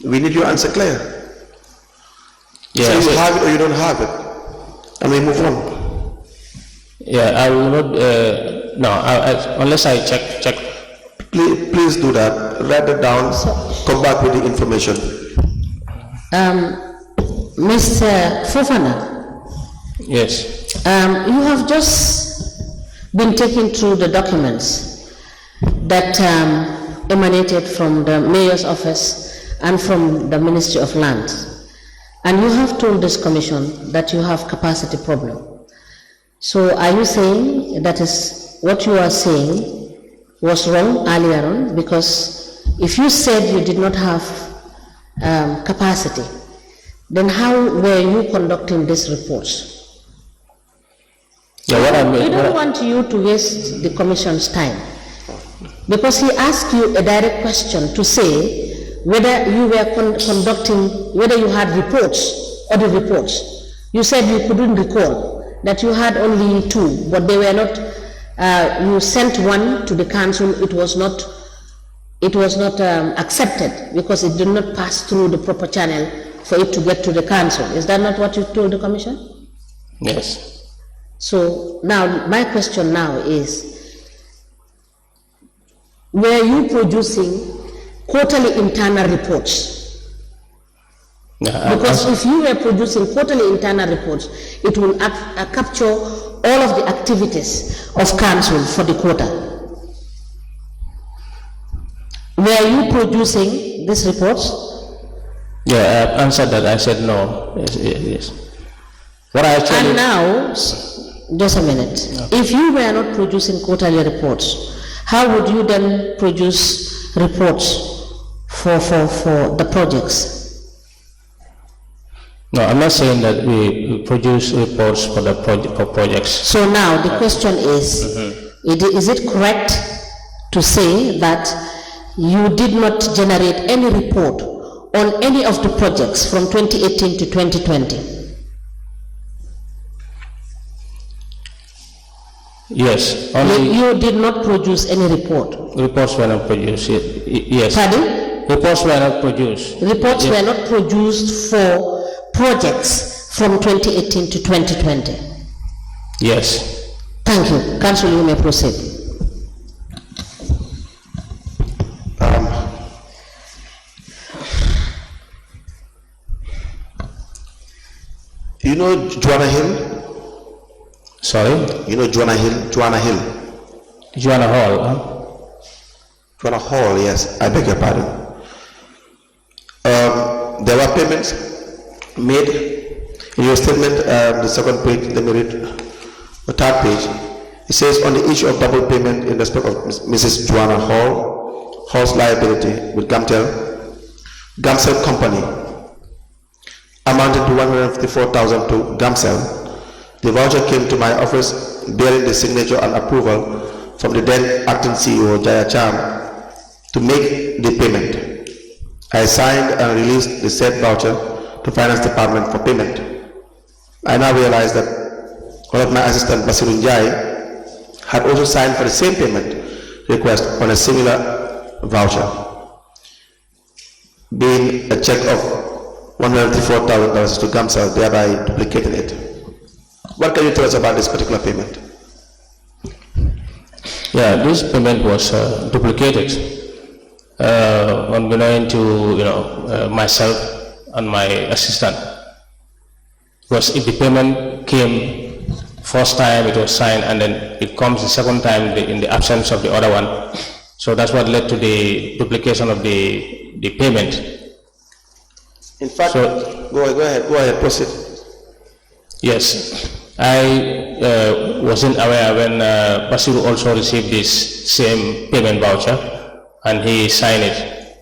We need your answer clear. Yeah, so you have it or you don't have it. And we move on. Yeah, I will not, unless I check. Please do that. Write it down, come back with the information. Mr. Fofana. Yes. You have just been taken through the documents that emanated from the mayor's office and from the Ministry of Land. And you have told this commission that you have capacity problem. So are you saying that is what you are saying was wrong earlier on? Because if you said you did not have capacity, then how were you conducting these reports? Yeah, we don't want you to waste the commission's time, because he asked you a direct question to say whether you were whether you had reports or the reports. You said you couldn't recall, that you had only 2, but they were not, you sent one to the council, it was not it was not accepted because it did not pass through the proper channel for it to get to the council. Is that not what you told the commission? Yes. So now, my question now is, were you producing quarterly internal reports? Because if you were producing quarterly internal reports, it will capture all of the activities of council for the quarter. Were you producing these reports? Yeah, I answered that. I said no. Yes. What I actually... And now, just a minute. Okay. If you were not producing quarterly reports, how would you then produce reports for the projects? No, I'm not saying that we produce reports for the projects. So now the question is, is it correct to say that you did not generate any report on any of the projects from 2018 to 2020? Yes. Only You did not produce any report? reports were not produced. Yes. Pardon? Reports were not produced. Reports were not produced for projects from 2018 to 2020? Yes. Thank you. Council, you may proceed. You know Joanna Hill? Sorry? You know Joanna Hill? Joanna Hill. Joanna Hall, huh? Joanna Hall, yes. I beg your pardon. There were payments made in your statement, the second page, let me read the third page. It says, on the issue of double payment in respect of Mrs. Joanna Hall's liability with Gamcel Company, amounted to 154,000 to Gamcel. The voucher came to my office bearing the signature and approval from the then acting CEO, Jaya Cham, to make the payment. I signed and released the said voucher to Finance Department for payment. I now realize that one of my assistants, Basirun Jai, had also signed for the same payment request on a similar voucher, being a check of $154,000 to Gamcel, thereby duplicating it. What can you tell us about this particular payment? Yeah, this payment was duplicated. Unbeknown to myself and my assistant. Because if the payment came first time, it was signed, and then it comes the second time in the absence of the other one. So that's what led to the duplication of the payment. In fact, go ahead, proceed. Yes, I wasn't aware when Basiru also received this same payment voucher and he signed it.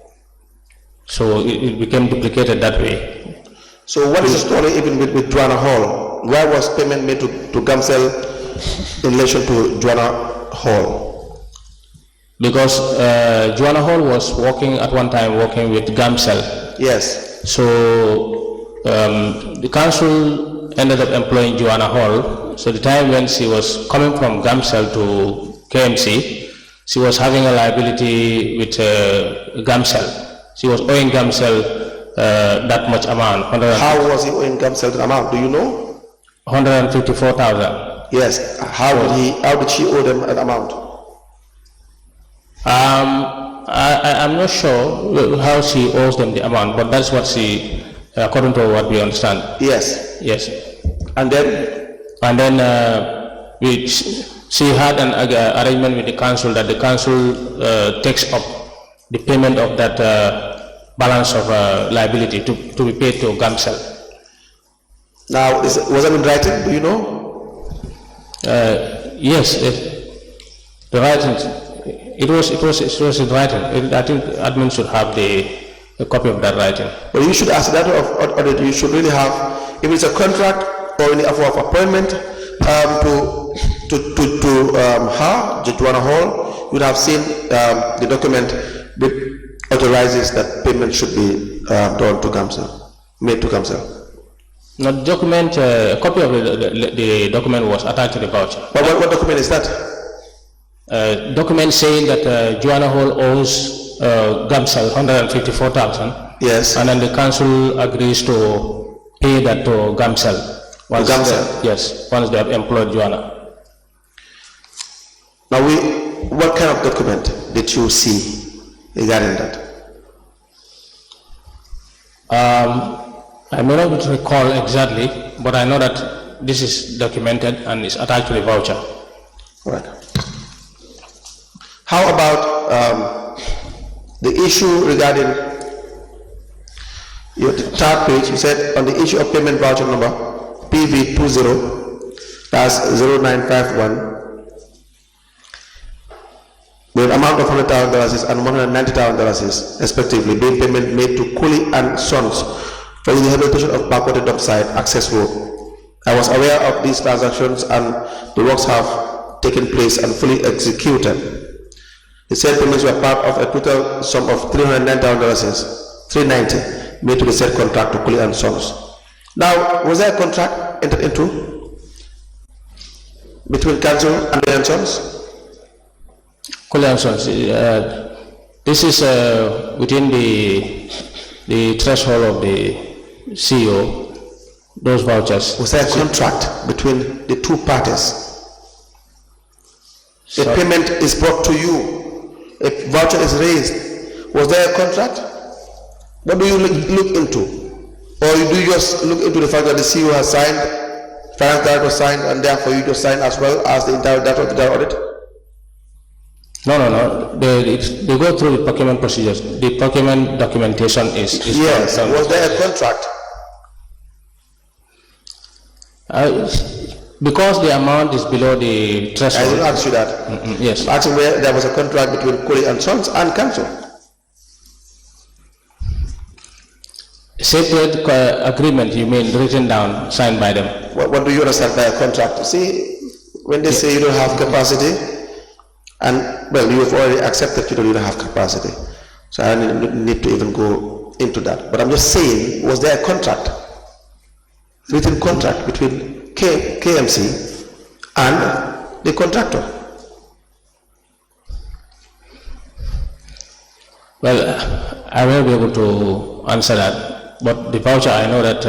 So it became duplicated that way. So what is the story even with Joanna Hall? Why was payment made to Gamcel in relation to Joanna Hall? Because Joanna Hall was working at one time with Gamcel. Yes. So the council ended up employing Joanna Hall. So the time when she was coming from Gamcel to KMC, she was having a liability with Gamcel. She was owing Gamcel that much amount. How was he owing Gamcel that amount? Do you know? 154,000. Yes. How did she owe them that amount? I'm not sure how she owes them the amount, but that's what she, according to what we understand. Yes. Yes. And then? And then she had an arrangement with the council that the council takes up the payment of that balance of liability to be paid to Gamcel. Now, was that in writing? Do you know? Yes, the writing. It was in writing. I think admin should have a copy of that writing. But you should ask that of audit. You should really have, if it's a contract or any offer of appointment to her, Joanna Hall, you would have seen the document which authorizes that payment should be done to Gamcel, made to Gamcel. Now, the document, a copy of the document was attached to the voucher. But what document is that? Document saying that Joanna Hall owes Gamsel, 154,000. Yes. And then the council agrees to pay that to Gamsel. Gamsel? Yes, once they have employed Joanna. Now, what kind of document did you see regarding that? I may not recall exactly, but I know that this is documented and is attached to the voucher. All right. How about the issue regarding your third page? You said on the issue of payment voucher number PV20, that's 0951. The amount of $100,000 and $190,000 respectively, being payment made to Cooley and Sons for the rehabilitation of backward dump site access road. I was aware of these transactions and the works have taken place and fully executed. The said payments were part of a total sum of $309,000, $390, made to the said contractor Cooley and Sons. Now, was there a contract entered into between council and the Sons? This is within the threshold of the CEO, those vouchers. Was there a contract between the two parties? A payment is brought to you, a voucher is raised. Was there a contract? What do you look into? Or do you just look into the fact that the CEO has signed, finance director signed, and therefore you just sign as well as the entire data of the audit? No. They go through the procurement procedures. The procurement documentation is yes. Was there a contract? Because the amount is below the threshold. I didn't ask you that. Yes. Actually, where there was a contract between Cooley and Sons and council. Separate agreement, you mean written down, signed by them? What do you understand by a contract? See, when they say you don't have capacity, and well, you have already accepted you don't have capacity, so I don't need to even go into that. But I'm just saying, was there a contract, written contract between KMC and the contractor? Well, I will be able to answer that, but the voucher, I know that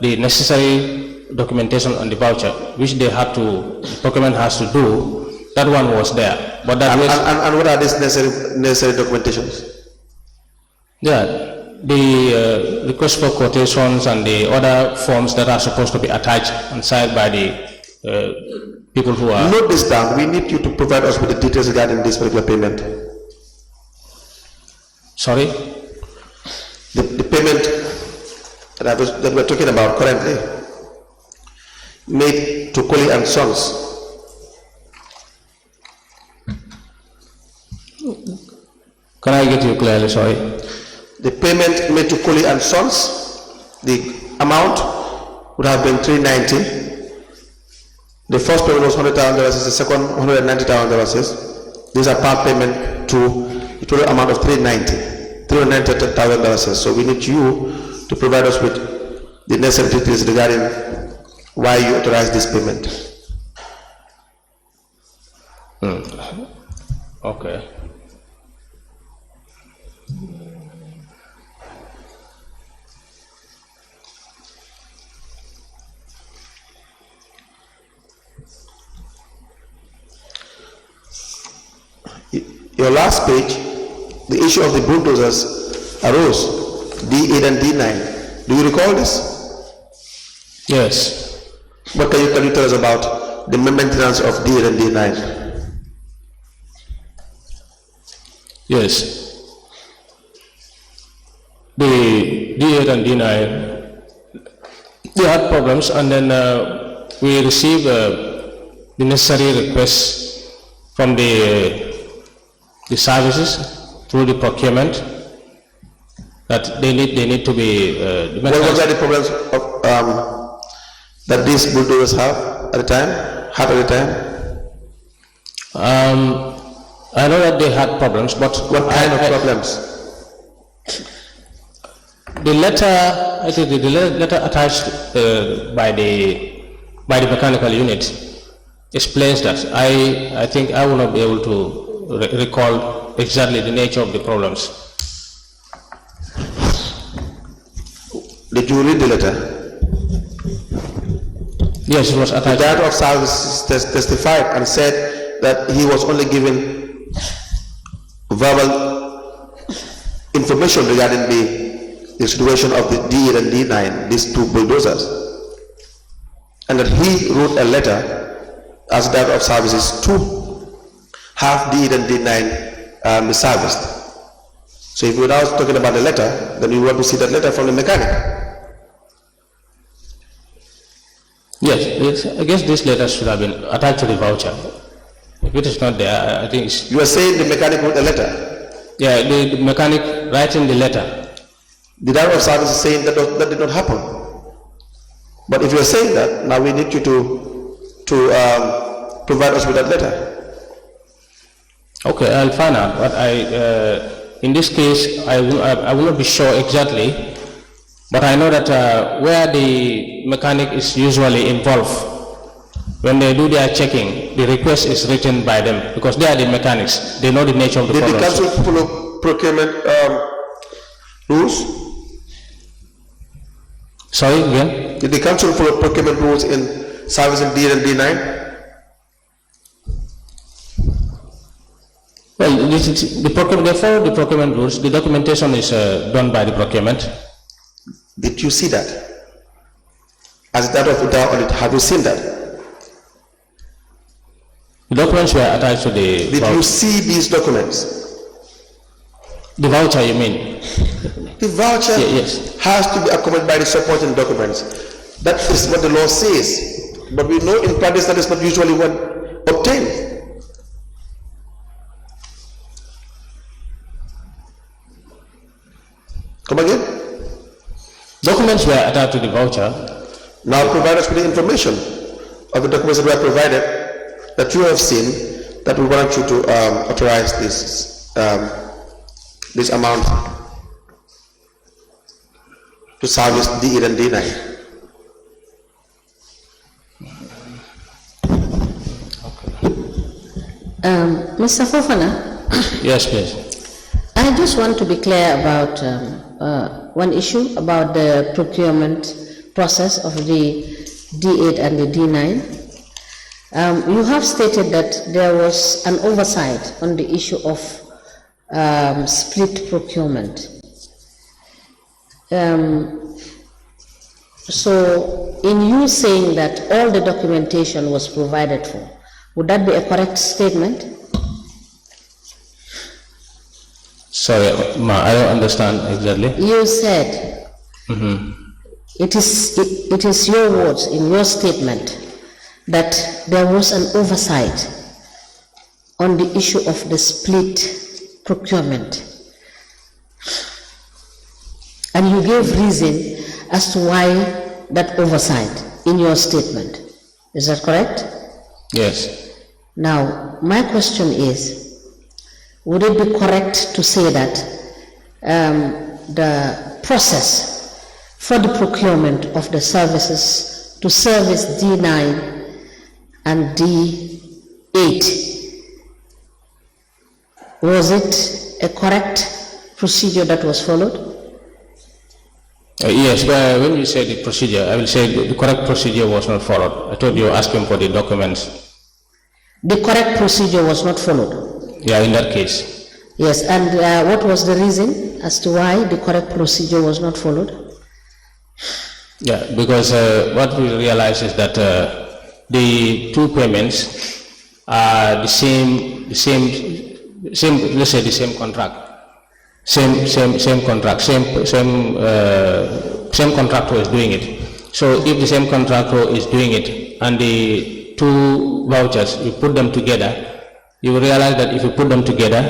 the necessary documentation on the voucher, which they have to, the procurement has to do, that one was there. But that and what are these necessary documentations? Yeah, the request for quotations and the other forms that are supposed to be attached and signed by the people who are... Note this down. We need you to provide us with the details regarding this particular payment. Sorry? The payment that we're talking about currently, made to Cooley and Sons. Can I get you clearly, sorry? The payment made to Cooley and Sons, the amount would have been $390. The first payment was $100,000, the second $190,000. These are part payment to the total amount of $390,000. So we need you to provide us with the necessary details regarding why you authorize this payment. Okay. Your last page, the issue of the bulldozers arose, D8 and D9. Do you recall this? Yes. What can you tell us about the maintenance of D8 and D9? Yes. The D8 and D9, they had problems, and then we received the necessary requests from the services through the procurement that they need to be. What were the problems of, that these bulldozers have at the time? I know that they had problems, but what kind of problems? The letter, I think the letter attached by the mechanical unit explains that. I think I will not be able to recall exactly the nature of the problems. Did you read the letter? Yes, it was The attached. Director of Services testified and said that he was only given verbal information regarding the situation of the D8 and D9, these two bulldozers, and that he wrote a letter as Director of Services to have D8 and D9 be serviced. So if we were now talking about the letter, then we want to see that letter from the mechanic. Yes, I guess this letter should have been attached to the voucher. If it is not there, I think it's... You are saying the mechanic wrote a letter? Yeah, the mechanic writing the letter. The Director of Service is saying that that did not happen. But if you are saying that, now we need you to provide us with that letter. Okay, I'll find out. But in this case, I will not be sure exactly. But I know that where the mechanic is usually involved, when they do their checking, the request is written by them because they are the mechanics. They know the nature of the Did problems. the council follow procurement rules? Sorry, again? Did the council follow procurement rules in servicing D8 and D9? Well, they follow the procurement rules. The documentation is done by the procurement. Did you see that? As that of the audit, have you seen that? The documents were attached to the Did voucher. you see these documents? The voucher, you mean? The voucher Yes. has to be accompanied by the supporting documents. That is what the law says. But we know in practice that is not usually what obtained. Come again? Documents were attached to the voucher. Now provide us with the information of the documents that were provided that you have seen that we want you to authorize this amount to service D8 and D9. Mr. Fofana, Yes, please. I just want to be clear about one issue about the procurement process of the D8 and the D9. You have stated that there was an oversight on the issue of split procurement. So, in you saying that all the documentation was provided for, would that be a correct statement? Sorry, ma, I don't understand exactly. You said it is your words in your statement that there was an oversight on the issue of the split procurement, and you gave reason as to why that oversight in your statement. Is that correct? Yes. Now, my question is, would it be correct to say that the process for the procurement of the services to service D9 and D8, was it a correct procedure that was followed? Yes, but when you say the procedure, I will say the correct procedure was not followed. I told you asking for the documents. The correct procedure was not followed? Yeah, in that case. Yes, and what was the reason as to why the correct procedure was not followed? Yeah, because what we realize is that the two payments are the same, let's say the same contract. Same contract, same contractor is doing it. So if the same contractor is doing it and the two vouchers, you put them together, you will realize that if you put them together,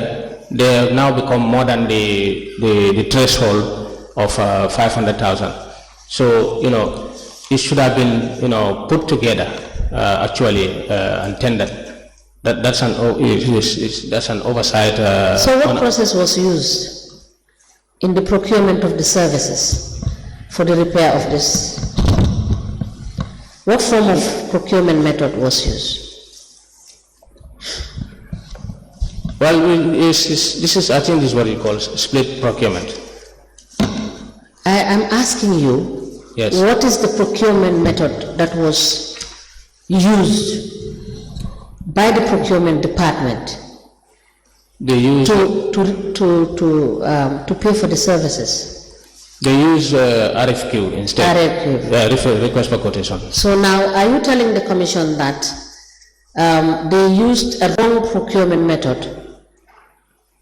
they have now become more than the threshold of 500,000. So, it should have been, put together actually and tendered. That's an oversight. So what process was used in the procurement of the services for the repair of this? What form of procurement method was used? Well, this is, I think this is what you call split procurement. I am asking you, Yes. what is the procurement method that was used by the procurement department They use to pay for the services? They use RFQ instead. RFQ. Request for quotation. So now, are you telling the commission that they used a wrong procurement method,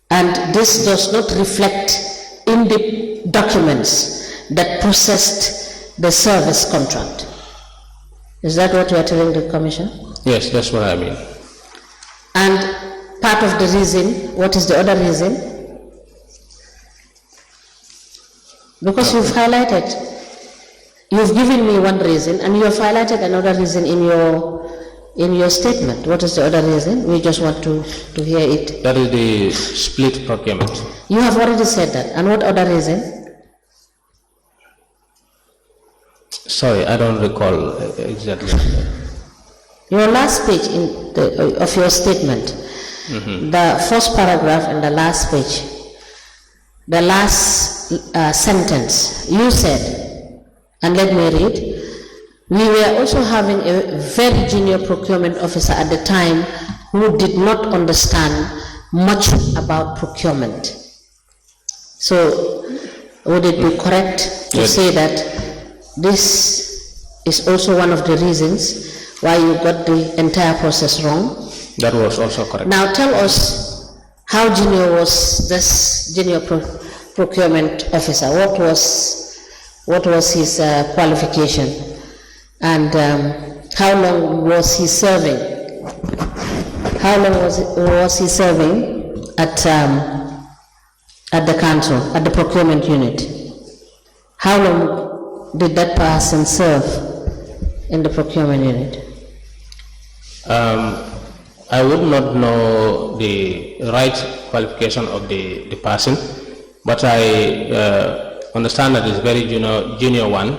and this does not reflect in the documents that processed the service contract? Is that what you are telling the commission? Yes, that's what I mean. And part of the reason, what is the other reason? Because you've highlighted, you've given me one reason and you have highlighted another reason in your statement. What is the other reason? We just want to hear it. That is the split procurement. You have already said that. And what other reason? Sorry, I don't recall exactly. Your last page of your statement, the first paragraph and the last page, the last sentence, you said, and let me read, we were also having a very junior procurement officer at the time who did not understand much about procurement. So, would it be correct to say that this is also one of the reasons why you got the entire process wrong? That was also correct. Now tell us, how junior was this junior procurement officer? What was his qualification? And how long was he serving? How long was he serving at the council, at the procurement unit? How long did that person serve in the procurement unit? I would not know the right qualification of the person, but I understand that it's very junior one.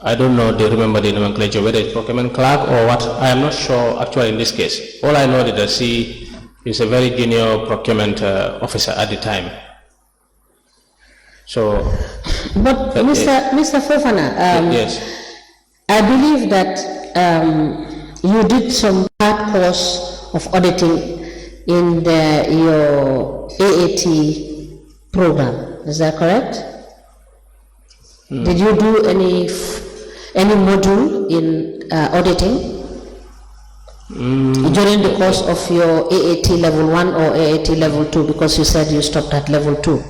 I don't know, remember the nomenclature, whether it's procurement clerk or what. I am not sure actually in this case. All I know is that he is a very junior procurement officer at the time. So, but Mr. Fofana, yes. I believe that you did some part course of auditing in your AAT program. Is that correct? Did you do any module in auditing during the course of your AAT level 1 or AAT level 2? Because you said you stopped at level 2.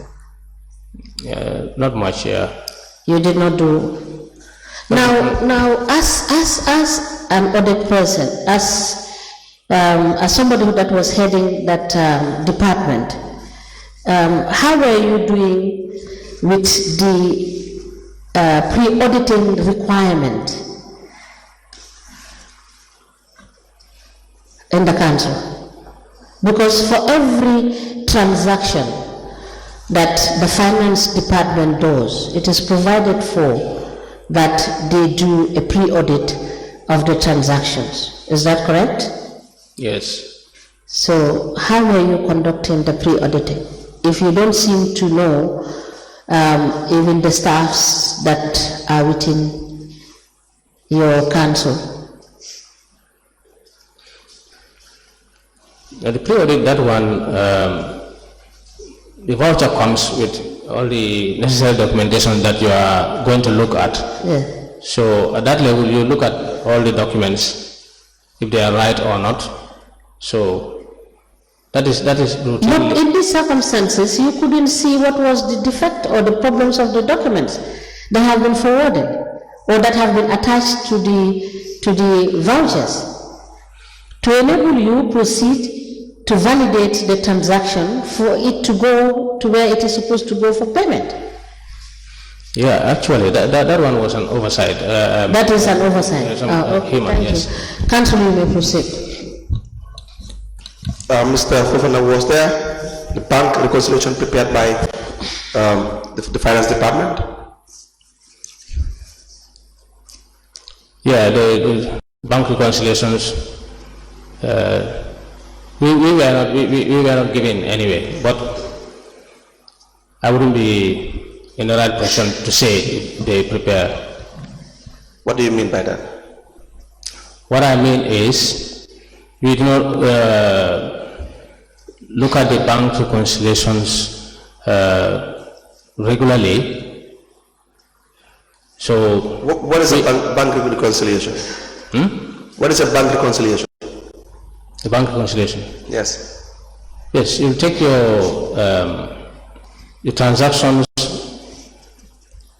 Not much, yeah. You did not do. Now, as an audit person, as somebody that was heading that department, how were you doing with the pre-auditing requirement in the council? Because for every transaction that the finance department does, it is provided for that they do a pre-audit of the transactions. Is that correct? Yes. So how are you conducting the pre-auditing? If you don't seem to know even the staffs that are within your council. The pre-audit, that one, the voucher comes with all the necessary documentation that you are going to look at. Yeah. So at that level, you look at all the documents, if they are right or not. So that is routinely. But in these circumstances, you couldn't see what was the defect or the problems of the documents that have been forwarded or that have been attached to the vouchers to enable you proceed to validate the transaction for it to go to where it is supposed to go for payment. Yeah, actually, that one was an oversight. That is an oversight. Okay, human, thank yes. you. Council, you may proceed. Mr. Fofana, was there the bank reconciliation prepared by the finance department? Yeah, the bank reconciliations We were not given anyway, but I wouldn't be in the right position to say if they prepare. What do you mean by that? What I mean is, we do not look at the bank reconciliations regularly. So, what is a bank reconciliation? What is a bank reconciliation? The bank reconciliation. Yes. Yes, you take your transactions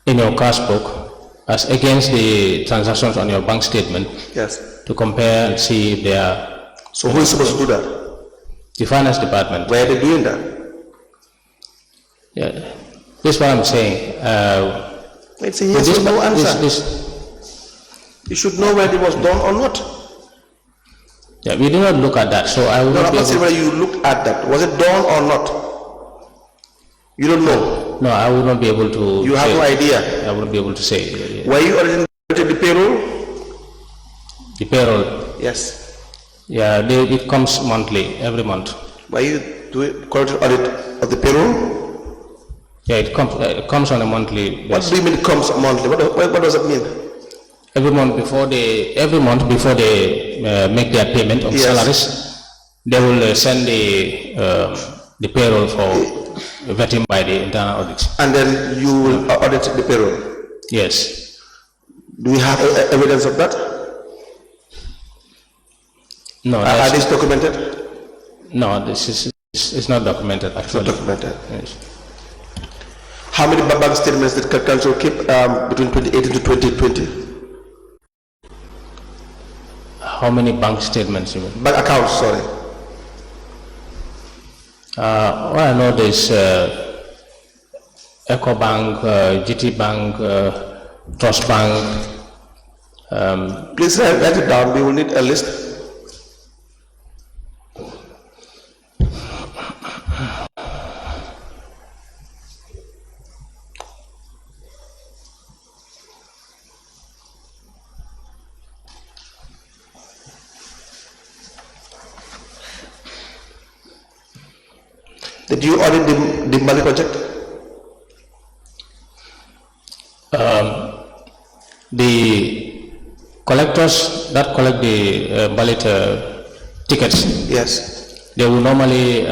in your cash book as against the transactions on your bank statement. Yes. To compare and see if they are. So who is supposed to do that? The finance department. Why are they doing that? Yeah, this is what I'm saying. It's a yes or no answer. You should know whether it was done or not. Yeah, we do not look at that, so I will not be able to... whether you looked at that. Was it done or not? You don't know? No, I will not be able to. You have no idea? I wouldn't be able to say. Yeah. Were you auditing the payroll? The payroll? Yes. Yeah, it comes monthly, every month. Were you doing quarterly audit of the payroll? Yeah, it comes on a monthly basis. What do you mean it comes monthly? What does that mean? Every month before they make their payment of salaries, they will send the payroll for vetting by the internal audit. And then you will audit the payroll? Yes. Do you have evidence of that? No. Are these documented? No, this is not documented actually. It's not documented. Yes. How many bank statements did Council keep between 2018 to 2020? How many bank statements you mean? Bank accounts, sorry. Well, I know there's EcoBank, GT Bank, Trust Bank. Please write it down. We will need a list. Did you audit the Bali project? The collectors that collect the ballot tickets, yes, they will normally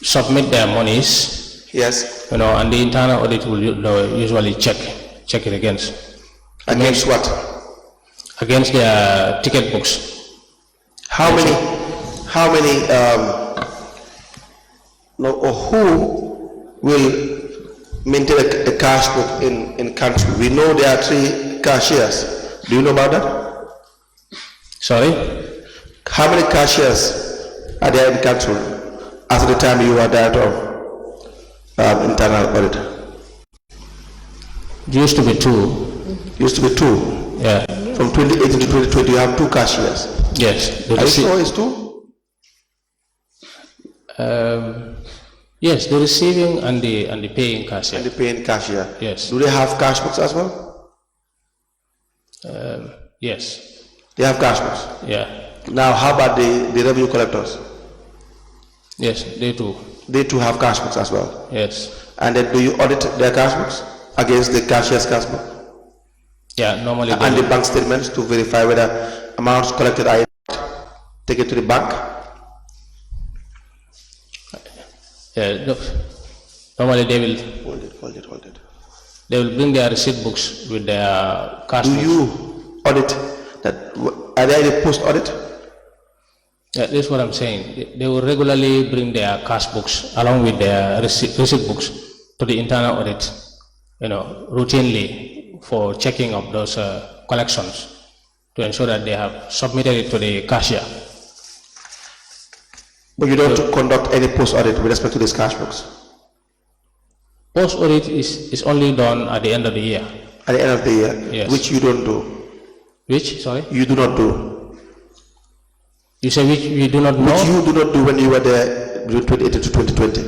submit their monies. Yes. And the internal audit will usually check it against. Against what? Against their ticket books. How many? Who will maintain a cash book in country? We know there are 3 cashiers. Do you know about that? Sorry? How many cashiers are there in country at the time you were director of internal audit? It used to be 2. Used to be 2? Yeah. From 2018 to 2020 you have 2 cashiers? Yes. Are you sure it's 2? Yes, the receiving and the paying cashier. And the paying cashier. Yes. Do they have cash books as well? Yes. They have cash books? Yeah. Now how about the revenue collectors? Yes, they too. They too have cash books as well? Yes. And then do you audit their cash books against the cashier's cash book? Yeah, normally. And the bank statements to verify whether amounts collected are taken to the bank? No. Normally they will. Hold it. They will bring their receipt books with their cash books. Do you audit that? Are there any post audit? Yeah, that's what I'm saying. They will regularly bring their cash books along with their receipt books to the internal audit, routinely for checking of those collections to ensure that they have submitted it to the cashier. But you don't conduct any post audit with respect to these cash books? Post audit is only done at the end of the year. At the end of the year? Yes. Which you don't do? Which, sorry? You do not do. You say which you do not know? Which you do not do when you were there between 2018 to 2020?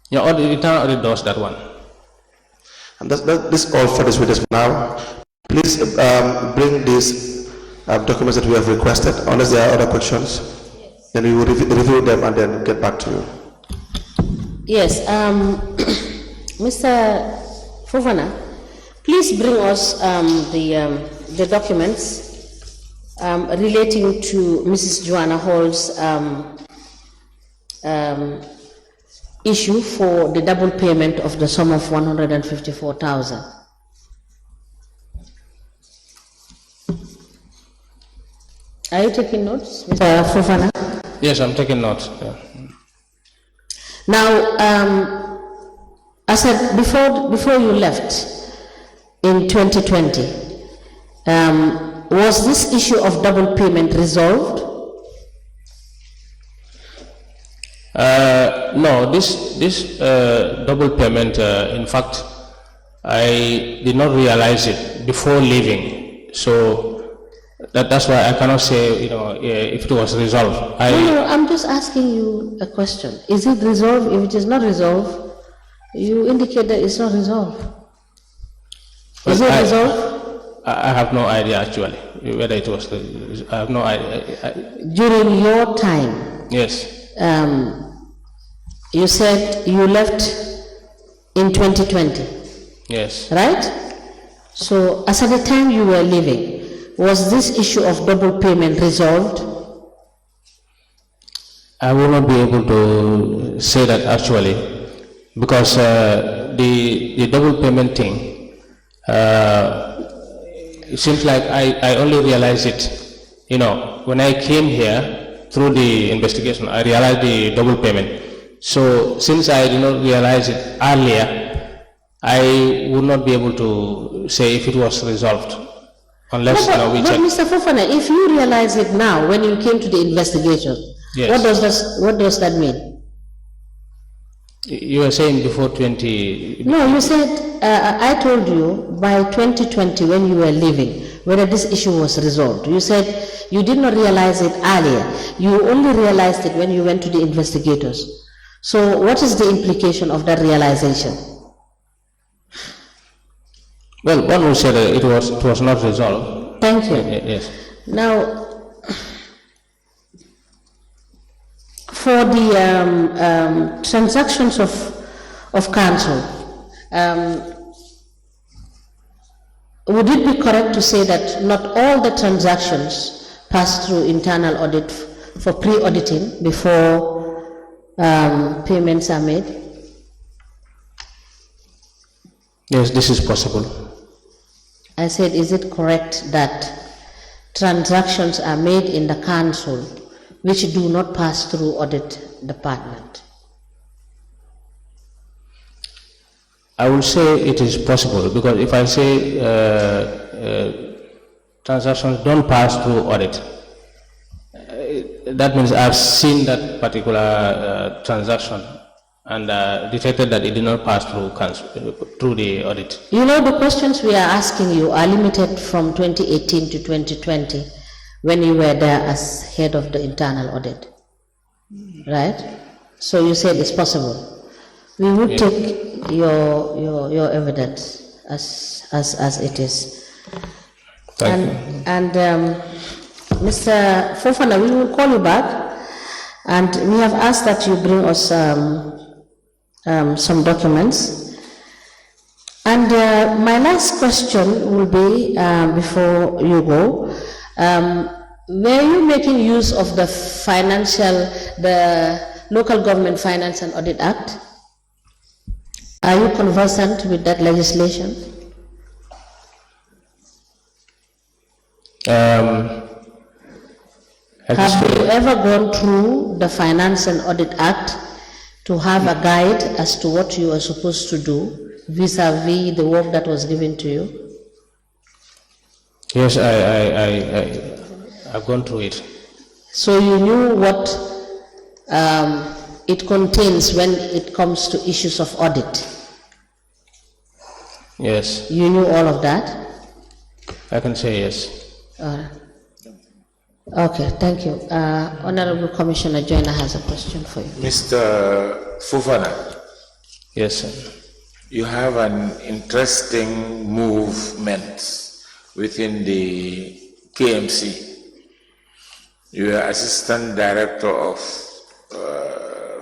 Yeah, the internal audit does that one. And this all for this with us now. Please bring these documents that we have requested, unless there are other questions. Then we will review them and then get back to you. Yes, Mr. Fofana, please bring us the documents relating to Mrs. Joanna Hall's issue for the double payment of the sum of 154,000. Are you taking notes, Mr. Fofana? Yes, I'm taking notes. Yeah. Now, I said before you left in 2020, was this issue of double payment resolved? No, this double payment, in fact, I did not realize it before leaving. So that's why I cannot say, if it was resolved. No, I'm just asking you a question. Is it resolved? If it is not resolved, you indicate that it's not resolved. Is it resolved? I have no idea actually whether it was. I have no idea. During your time, Yes. you said you left in 2020. Yes. Right? So, as at the time you were leaving, was this issue of double payment resolved? I will not be able to say that actually, because the double payment thing, it seems like I only realized it, when I came here through the investigation, I realized the double payment. So since I did not realize it earlier, I would not be able to say if it was resolved. Unless we check. But Mr. Fofana, if you realize it now when you came to the investigation, yes. What does that mean? You were saying before 20... No, you said, I told you by 2020 when you were leaving, whether this issue was resolved. You said you did not realize it earlier. You only realized it when you went to the investigators. So what is the implication of that realization? Well, one would say that it was not resolved. Thank you. Yes. Now, for the transactions of council, would it be correct to say that not all the transactions pass through internal audit for pre-auditing before payments are made? Yes, this is possible. I said, is it correct that transactions are made in the council which do not pass through audit department? I would say it is possible, because if I say transactions don't pass through audit, that means I've seen that particular transaction and detected that it did not pass through the audit. You know, the questions we are asking you are limited from 2018 to 2020 when you were there as head of the internal audit, right? So you said it's possible. We would take your evidence as it is. Thank you. And Mr. Fofana, we will call you back, and we have asked that you bring us some documents. And my last question will be, before you go, were you making use of the Local Government Finance and Audit Act? Are you conversant with that legislation? Have you ever gone through the Finance and Audit Act to have a guide as to what you are supposed to do vis-a-vis the work that was given to you? Yes, I've gone through it. So you knew what it contains when it comes to issues of audit? Yes. You knew all of that? I can say yes. Okay, thank you. Honorable Commissioner Joyner has a question for you. Mr. Fofana. Yes, sir. You have an interesting movement within the KMC. You are Assistant Director of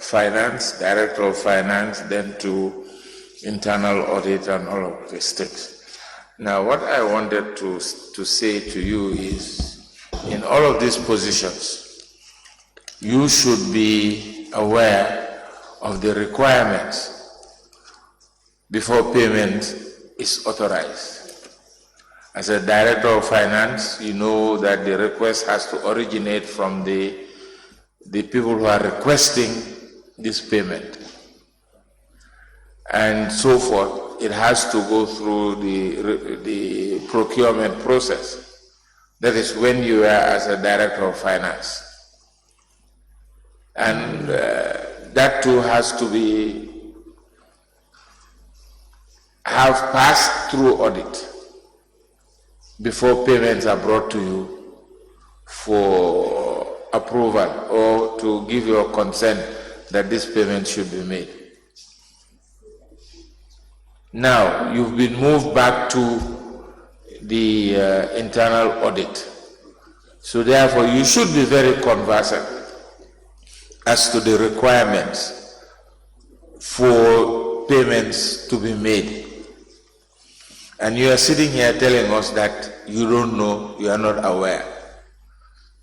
Finance, Director of Finance, then to Internal Audit and all of these things. Now, what I wanted to say to you is, in all of these positions, you should be aware of the requirements before payment is authorized. As a Director of Finance, you know that the request has to originate from the people who are requesting this payment. And so forth, it has to go through the procurement process. That is when you are as a Director of Finance. And that too has to have passed through audit before payments are brought to you for approval or to give your consent that this payment should be made. Now, you've been moved back to the internal audit. So therefore, you should be very conversant as to the requirements for payments to be made. And you are sitting here telling us that you don't know, you are not aware.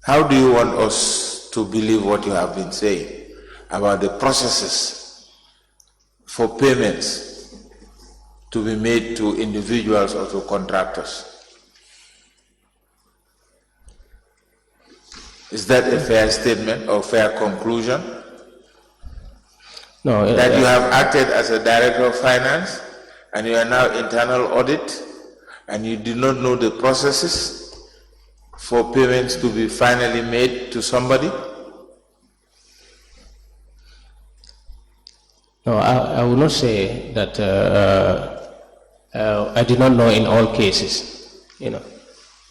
How do you want us to believe what you have been saying about the processes for payments to be made to individuals or to contractors? Is that a fair statement or fair conclusion? No. That you have acted as a Director of Finance and you are now internal audit and you do not know the processes for payments to be finally made to somebody? No, I would not say that I did not know in all cases.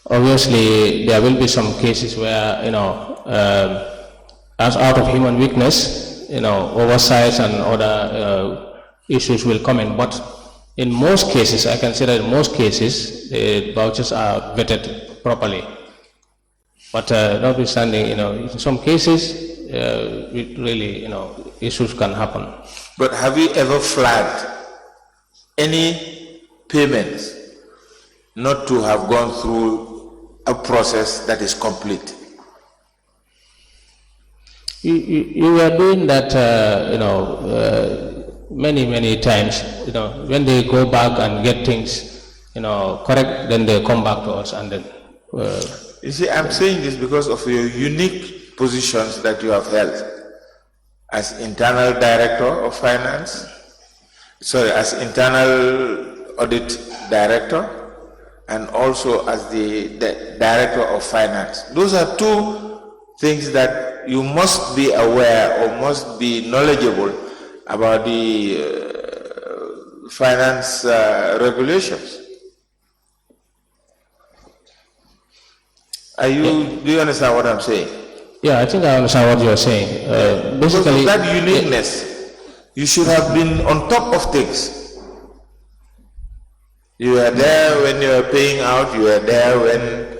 Obviously there will be some cases where as out of human weakness, oversights and other issues will come in. But in most cases, I can say that in most cases, the vouchers are vetted properly. But notwithstanding, in some cases, it really, issues can happen. But have you ever flagged any payments not to have gone through a process that is complete? You were doing that, many times. When they go back and get things, correct, then they come back to us and then. You see, I'm saying this because of your unique positions that you have held as Internal Director of Finance, as Internal Audit Director, and also as the Director of Finance. Those are two things that you must be aware or must be knowledgeable about the finance regulations. Do you understand what I'm saying? Yeah, I think I understand what you're saying. Basically, because of that uniqueness, you should have been on top of things. You were there when you were paying out, you were there when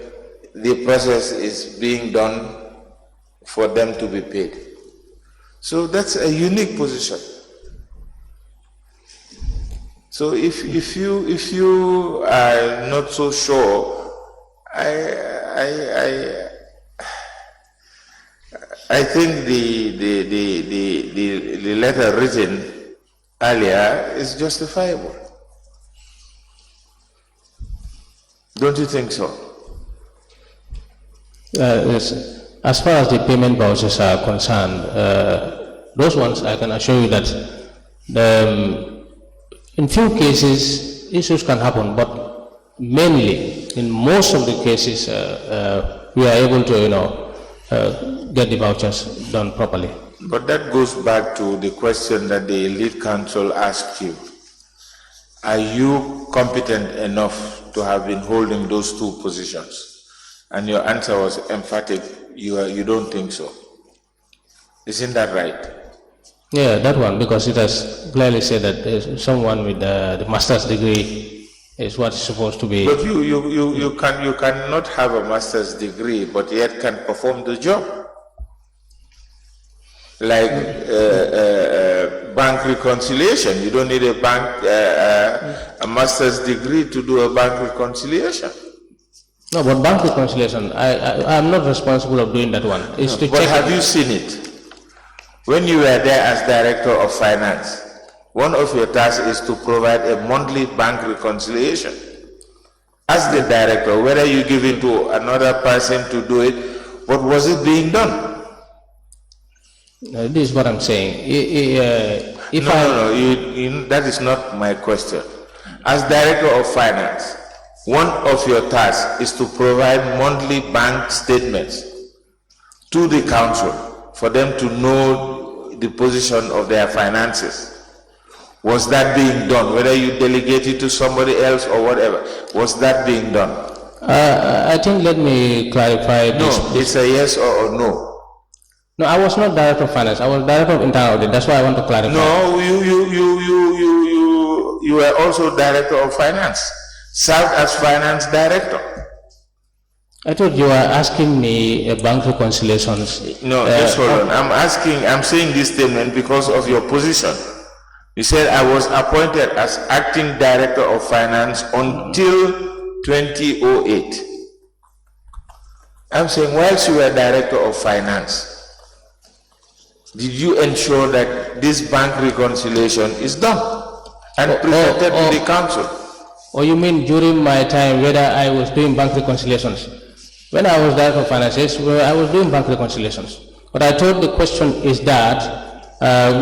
the process is being done for them to be paid. So that's a unique position. So if you are not so sure, I think the letter written earlier is justifiable. Don't you think so? Yes. As far as the payment vouchers are concerned, those ones I can assure you that in few cases issues can happen, but mainly in most of the cases we are able to get the vouchers done properly. But that goes back to the question that the Elite Council asked you. Are you competent enough to have been holding those two positions? And your answer was emphatic. You don't think so. Isn't that right? Yeah, that one, because it has clearly said that there's someone with the master's degree is what is supposed to be. But you cannot have a master's degree, but yet can perform the job. Like bank reconciliation, you don't need a master's degree to do a bank reconciliation. No, but bank reconciliation, I'm not responsible of doing that one. It's to But check. have you seen it? When you were there as director of finance, one of your tasks is to provide a monthly bank reconciliation. As the director, whether you give it to another person to do it, but was it being done? This is what I'm saying. That is not my question. As director of finance, one of your tasks is to provide monthly bank statements to the council for them to know the position of their finances. Was that being done? Whether you delegate it to somebody else or whatever, was that being done? I think let me clarify this. No, it's a yes or a no. No, I was not director of finance. I was director of internal audit. That's why I want to clarify. No, you were also director of finance. Served as finance director. I thought you were asking me bank reconciliations. No, just hold on. I'm saying this statement because of your position. You said I was appointed as acting director of finance until 2008. I'm saying whilst you were director of finance, did you ensure that this bank reconciliation is done and presented to the council? Or you mean during my time whether I was doing bank reconciliations? When I was director of finance, yes, I was doing bank reconciliations. But I thought the question is that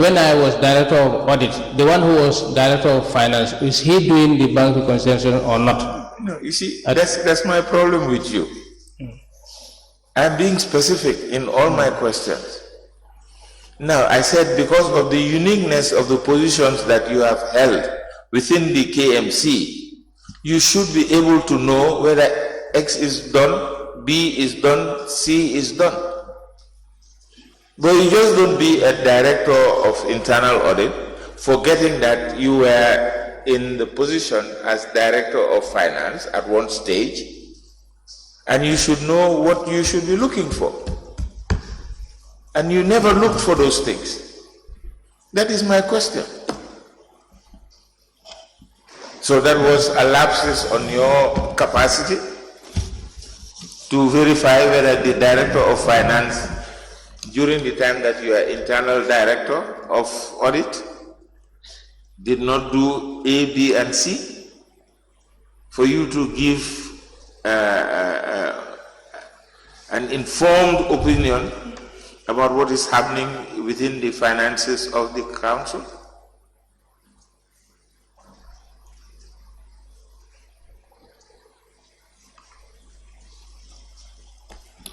when I was director of audit, the one who was director of finance, is he doing the bank reconciliation or not? No, you see, that's my problem with you. I'm being specific in all my questions. Now, I said because of the uniqueness of the positions that you have held within the KMC, you should be able to know whether X is done, B is done, C is done. But you just don't be a director of internal audit, forgetting that you were in the position as director of finance at one stage, and you should know what you should be looking for. And you never looked for those things. That is my question. So that was a lapsus on your capacity to verify whether the director of finance, during the time that you are internal director of audit, did not do A, B, and C, for you to give an informed opinion about what is happening within the finances of the council?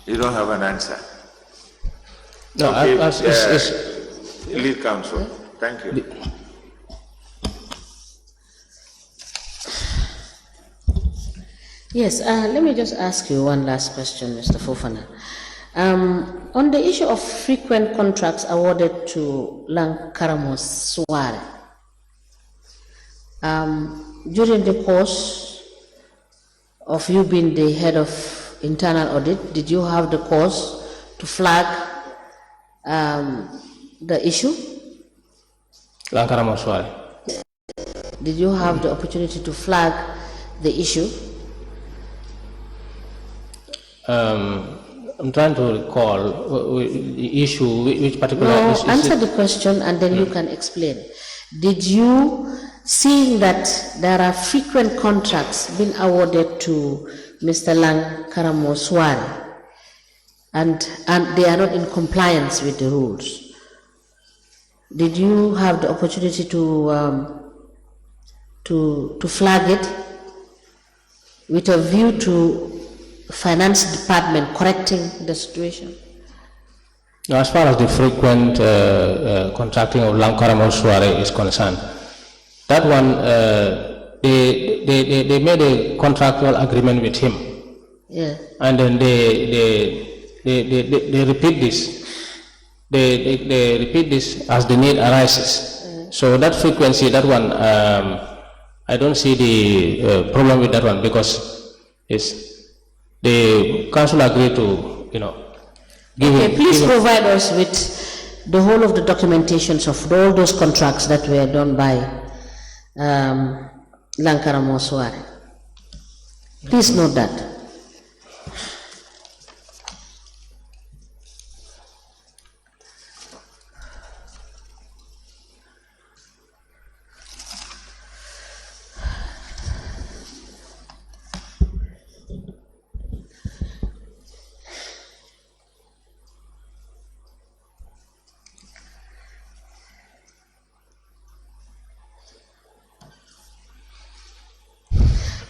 You don't have an answer. No, okay, it's lead counsel. Thank you. Yes, let me just ask you one last question, Mr. Fofana. On the issue of frequent contracts awarded to Lang Karamos Suare, during the course of you being the head of internal audit, did you have the cause to flag the issue? Lang Karamos Suare. Did you have the opportunity to flag the issue? I'm trying to recall the issue, which particular issue. No, answer the question and then you can explain. Did you, seeing that there are frequent contracts being awarded to Mr. Lang Karamo Suare and they are not in compliance with the rules, did you have the opportunity to flag it with a view to finance department correcting the situation? Now, as far as the frequent contracting of Lang Karamo Suare is concerned, that one, they made a contractual agreement with him. Yeah. And then they repeat this. They repeat this as the need arises. So that frequency, that one, I don't see the problem with that one, because the council agreed to, give Okay, it. please provide us with the whole of the documentations of all those contracts that were done by Lankara Moswari. Please note that.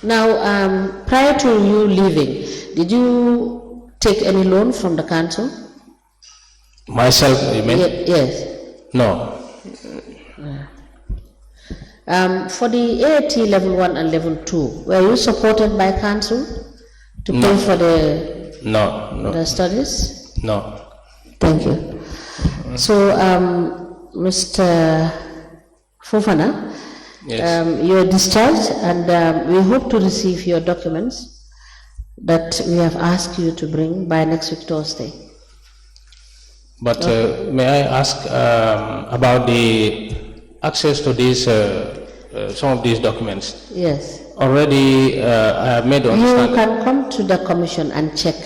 Now, prior to you leaving, did you take any loan from the council? Myself, you mean? Yes. No. For the AAT level 1 and level 2, were you supported by council to pay for the studies? No. Thank you. So, Mr. Fofana, Yes. you are discharged, and we hope to receive your documents that we have asked you to bring by next week Thursday. But may I ask about the access to these, some of these documents? Yes. Already, I have made You understand. can come to the commission and check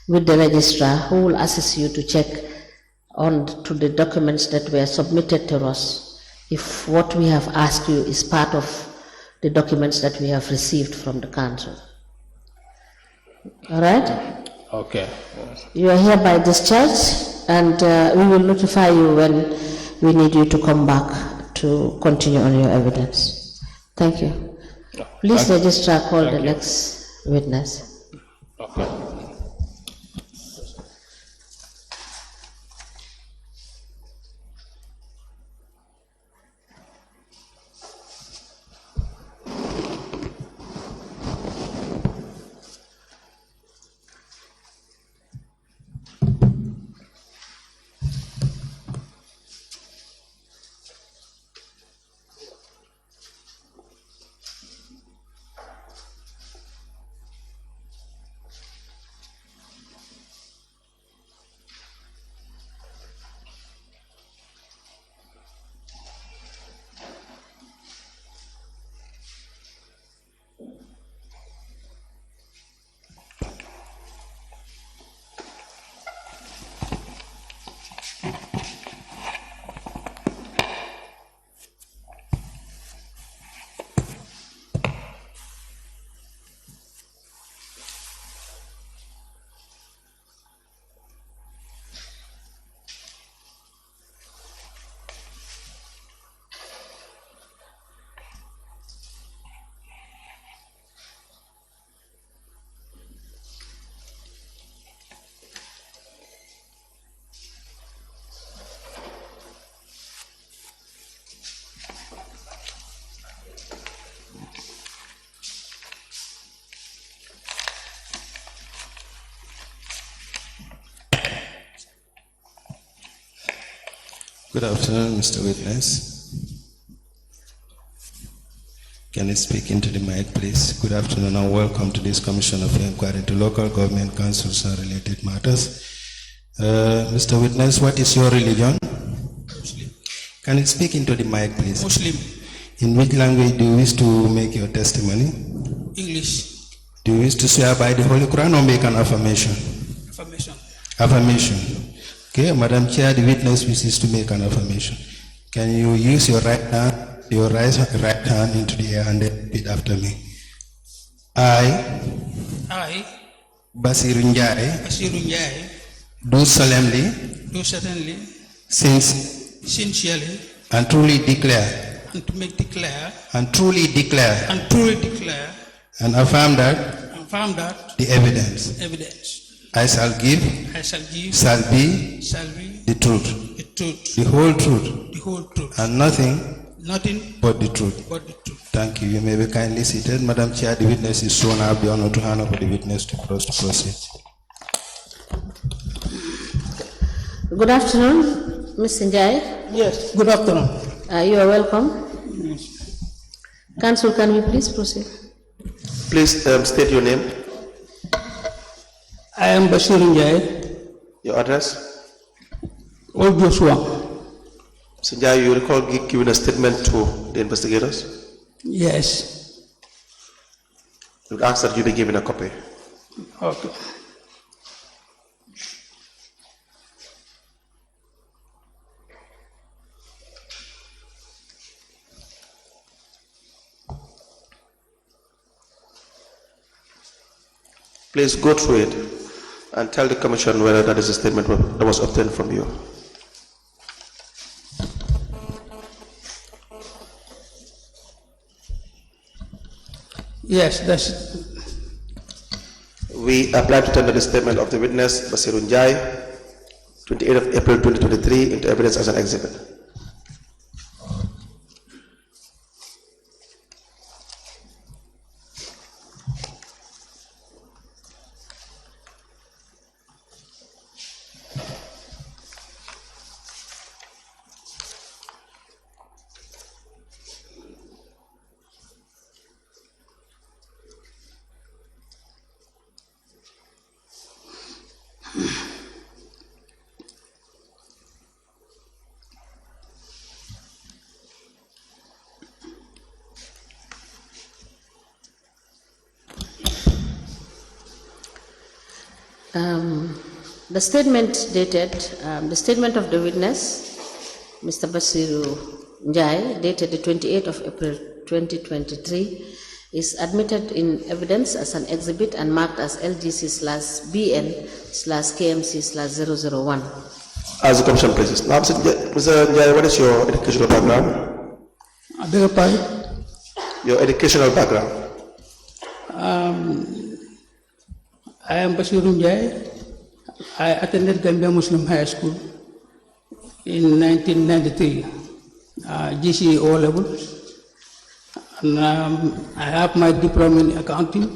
with the registrar, who will assist you to check on to the documents that were submitted to us, if what we have asked you is part of the documents that we have received from the council. All right? Okay. You are hereby discharged, and we will notify you when we need you to come back to continue on your evidence. Thank you. Please, registrar, call the next witness. Okay. Good afternoon, Mr. Witness. Can you speak into the mic, please? Good afternoon and welcome to this Commission of Inquiry into Local Government Councils and Related Matters. Mr. Witness, what is your religion? Muslim. Can you speak into the mic, please? Muslim. In which language do you wish to make your testimony? English. Do you wish to swear by the Holy Quran or make an affirmation? Affirmation. Affirmation. Okay, Madam Chair, the witness wishes to make an affirmation. Can you use your right hand into the air and then repeat after me? I, Basiru Njai, do solemnly, sincerely, and truly declare, and affirm that the evidence I shall give shall be the truth, the whole truth, and nothing but the truth. Thank you. You may be kindly seated. Madam Chair, the witness is sworn. I have the honor to hand over the witness to proceed. Good afternoon, Ms. Njai. Yes, good afternoon. You are welcome. Yes. Council, can we please proceed? Please state your name, I am Bashir Njai, your address. Old Joshua. Mr. Njai, you recall giving a statement to the investigators? Yes. We would ask that you be given a copy. Okay. Please go through it and tell the Commission whether that is a statement that was obtained from you. Yes, that's We apply to tender the statement of the witness, Basiru Njai, 28th of April 2023, into evidence as an exhibit. The statement dated, the statement of the witness, Mr. Basiru Njai, dated the 28th of April 2023, is admitted in evidence as an exhibit and marked as LGC/BN/KMC/001. As the Commission places. Now, Mr. Njai, what is your educational background? I beg your pardon. Your educational background. I am Bashir Njai. I attended Gambia Muslim High School in 1993, GCE O level, and I have my diploma in accounting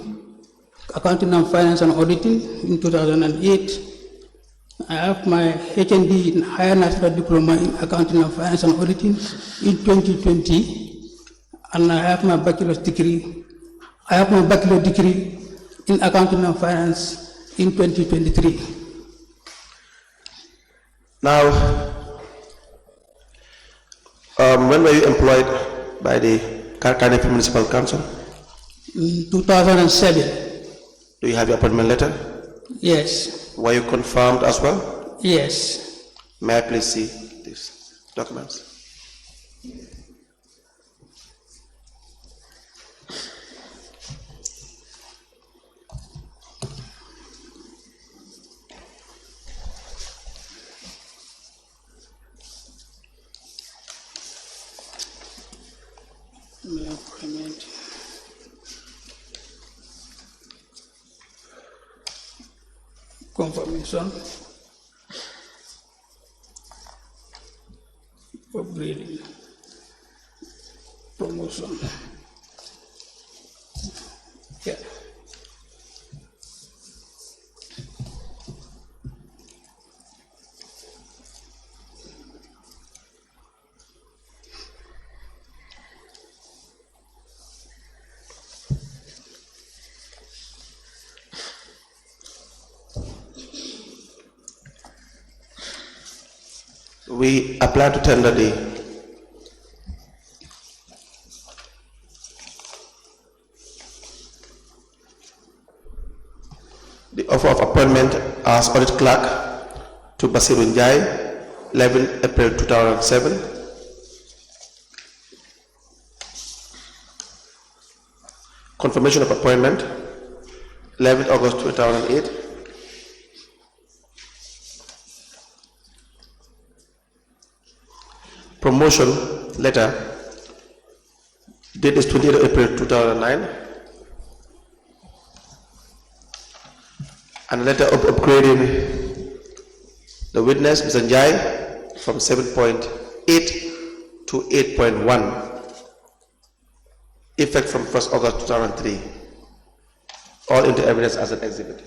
and finance and auditing in 2008. I have my HND in higher national diploma in accounting and finance and auditing in 2020, and I have my bachelor's degree. I have my bachelor's degree in accounting and finance in 2023. Now, when were you employed by the Cardiff Municipal Council? In 2007. Do you have your appointment letter? Yes. Were you confirmed as well? Yes. May I please see these documents? Employment. Confirmation. Upgrading. Promotion. Yeah. We apply to tender the offer of appointment as audit clerk to Basiru Njai, 11 April 2007. Confirmation of appointment, 11 August 2008. Promotion letter, date is 28 April 2009, and a letter of upgrading the witness, Mr. Njai, from 7.8 to 8.1, effect from 1st August 2003, all into evidence as an exhibit.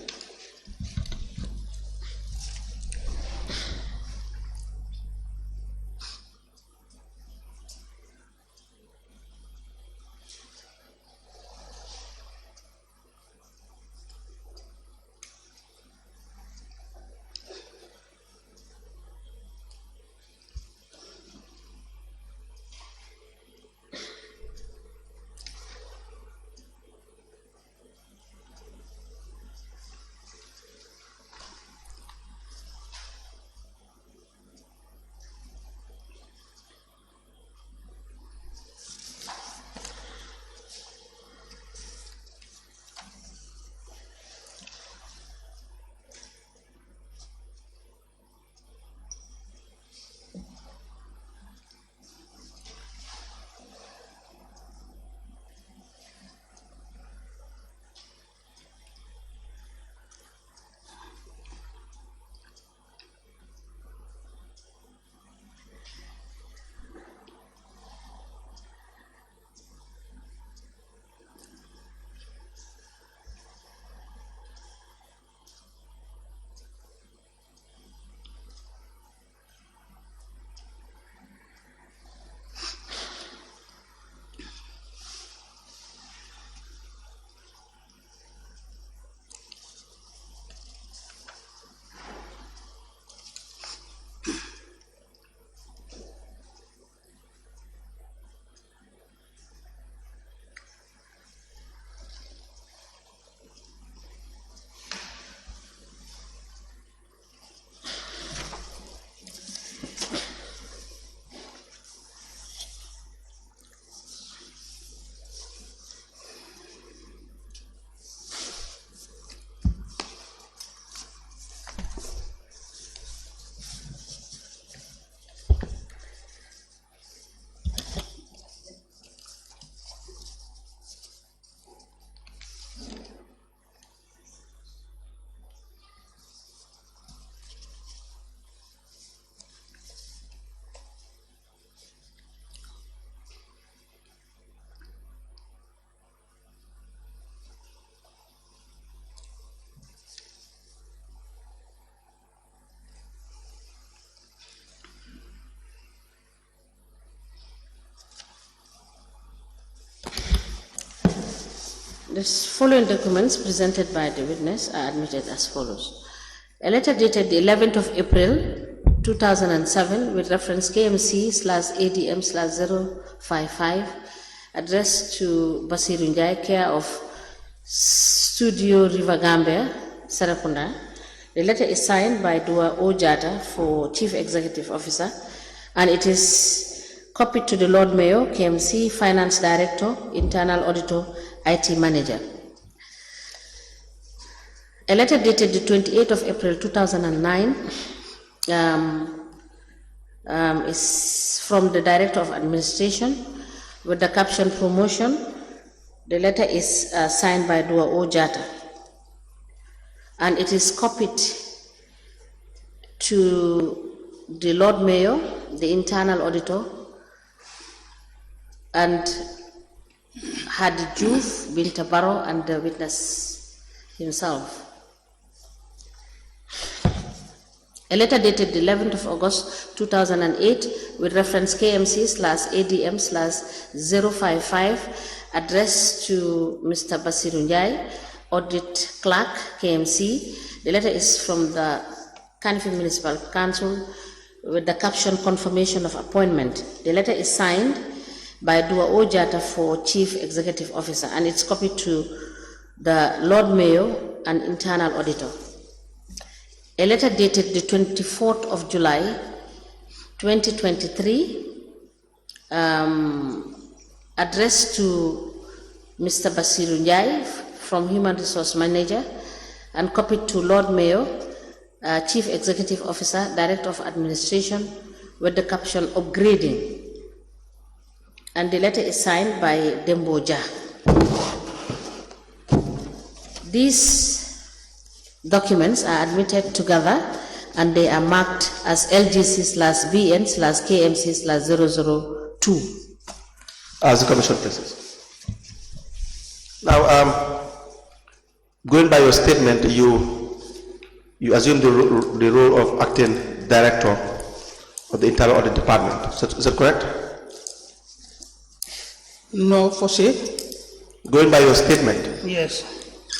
The following documents presented by the witness are admitted as follows. A letter dated the 11th of April 2007 with reference KMC/ADM/055 addressed to Basiru Njai, care of Studio River Gambia, Sarakunda. The letter is signed by Dua Ojata for Chief Executive Officer, and it is copied to the Lord Mayor, KMC, Finance Director, Internal Auditor, IT Manager. A letter dated the 28th of April 2009 is from the Director of Administration with the caption promotion. The letter is signed by Dua Ojata, and it is copied to the Lord Mayor, the Internal Auditor, and Hadi Juf, Binta Barrow, and the witness himself. A letter dated the 11th of August 2008 with reference KMC/ADM/055 addressed to Mr. Basiru Njai, Audit Clerk, KMC. The letter is from the Kanifi Municipal Council with the caption confirmation of appointment. The letter is signed by Dua Ojata for Chief Executive Officer, and it's copied to the Lord Mayor and Internal Auditor. A letter dated the 24th of July 2023 addressed to Mr. Basiru Njai from Human Resource Manager and copied to Lord Mayor, Chief Executive Officer, Director of Administration with the caption upgrading. And the letter is signed by Demboja. These documents are admitted together and they are marked as LGC/BN/KMC/002. As the Commission places. Now, going by your statement, you assume the role of acting director of the Internal Audit Department. Is that correct? No, for say? Going by your statement, Yes.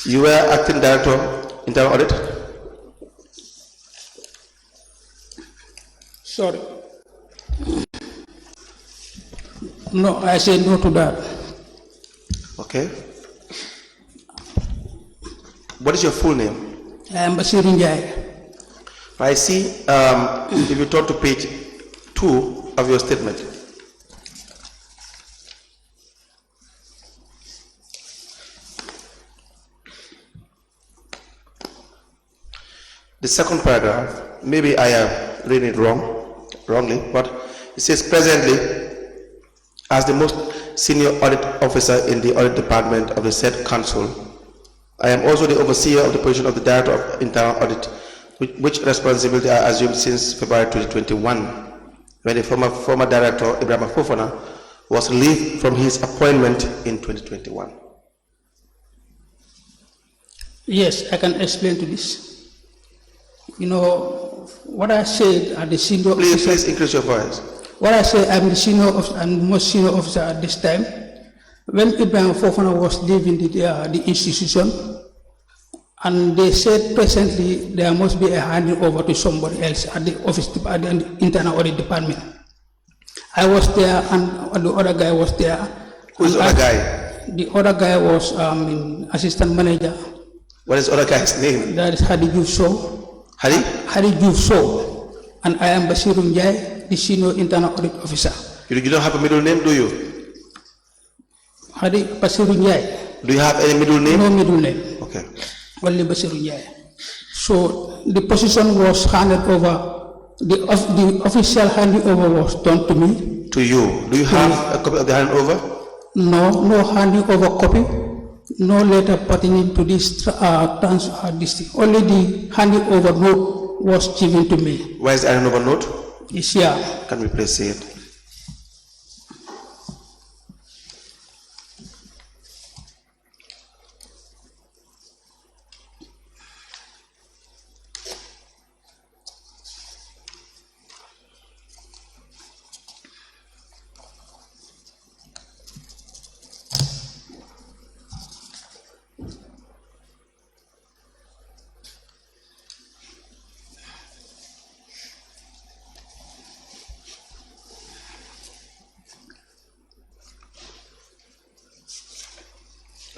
you were acting director, Internal Audit? Sorry. No, I say no to that. Okay. What is your full name? I am Basiru Njai. I see, if you turn to page 2 of your statement, the second paragraph, maybe I am reading it wrongly, but it says presently, as the most senior audit officer in the audit department of the said council, I am also the overseer of the position of the Director of Internal Audit, which responsibility I assumed since February 2021, when the former Director, Ibrahim Fofana, was relieved from his appointment in 2021. Yes, I can explain to this. You know, what I said at the senior officer. Please increase your voice. What I say, I'm the senior officer, I'm the most senior officer at this time. When Ibrahim Fofana was leaving the institution, and they said presently there must be a handing over to somebody else at the office department, the Internal Audit Department. I was there, and the other guy was there. Who's the other guy? The other guy was assistant manager. What is the other guy's name? That is Hadi Jufso. Hadi? Hadi Jufso. And I am Basiru Njai, the senior internal audit officer. You don't have a middle name, do you? Hadi Basiru Njai. Do you have any middle name? No middle name. Okay. Only Basiru Njai. So the position was handed over, the official handover was done to me. To you. Do you have a copy of the handover? No handing over copy, no letter pertaining to this transfer district. Only the handing over note was given to me. Where is the handover note? It's here. Can we please see it?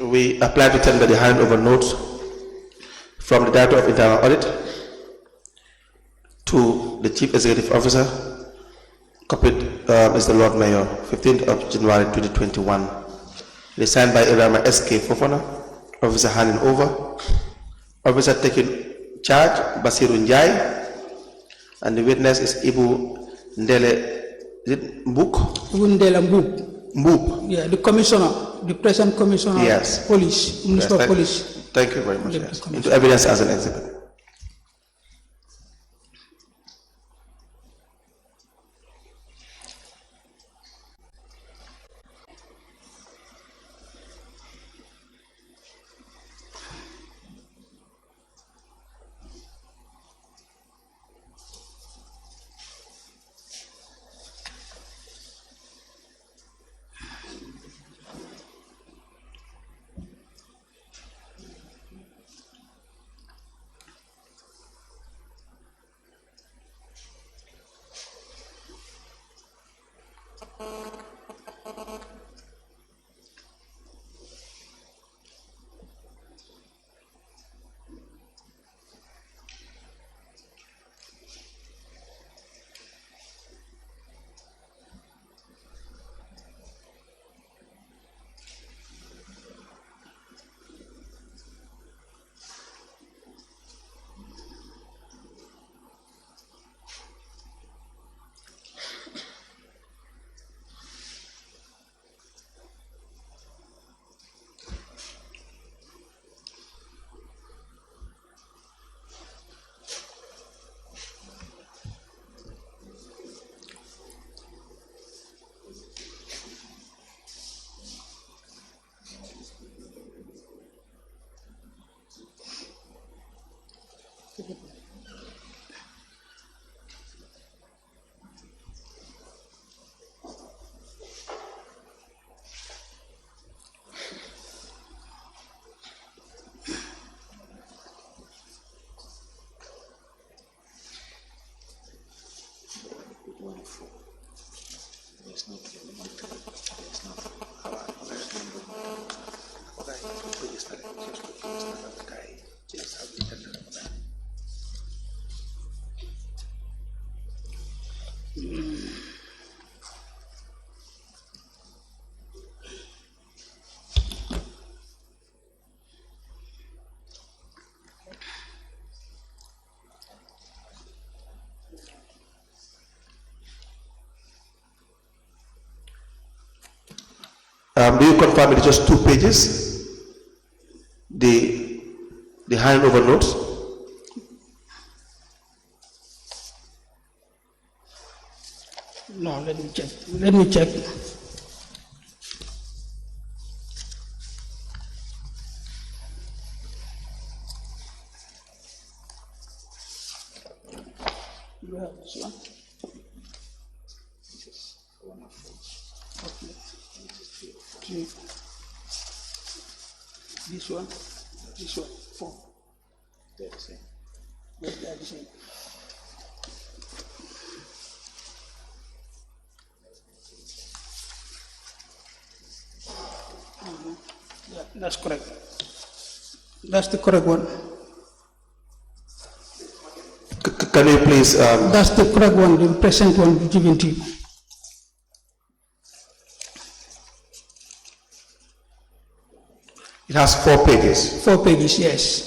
we apply to tender the handover notes from the Director of Internal Audit to the Chief Executive Officer, copied is the Lord Mayor, 15th of January 2021. It is signed by Irama S.K. Fofana, Officer handing over, Officer taking charge, Basiru Njai, and the witness is Ibu Ndele, is it Mbuk? Ibu Ndele Mbuk. Mbuk. Yeah, the commissioner, the present commissioner Yes. of police, municipal police. Thank you very much. Yes. Into evidence as an exhibit. Do you confirm it is just 2 pages? The handover notes? No, let me check. Let me check. You have this one? Okay. Three. This one, 4. They're the same. Yes, they're the same. Yeah, that's correct. That's the correct one. Can you please? That's the correct one, the present one given to you. It has 4 pages. 4 pages, yes.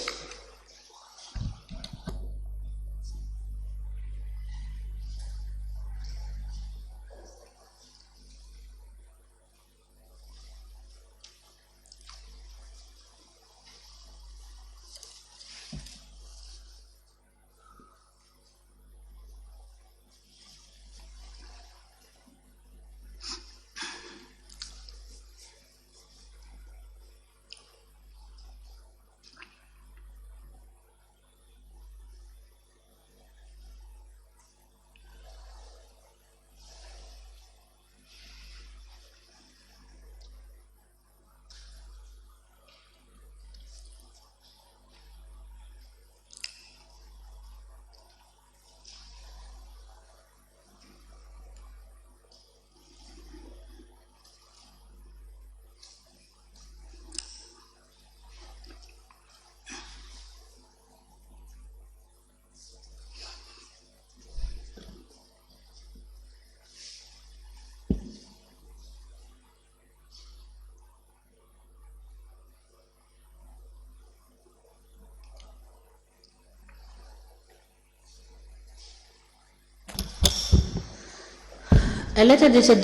A letter dated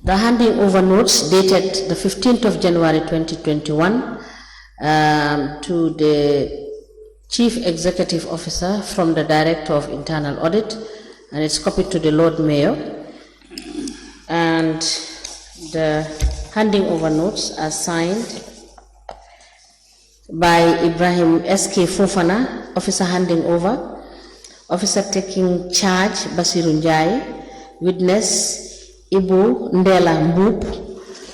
the handing over notes dated the 15th of January 2021 to the Chief Executive Officer from the Director of Internal Audit, and it's copied to the Lord Mayor. And the handing over notes are signed by Ibrahim S.K. Fofana, Officer handing over, Officer taking charge Basiru Njai, Witness Ibu Ndela Mbup.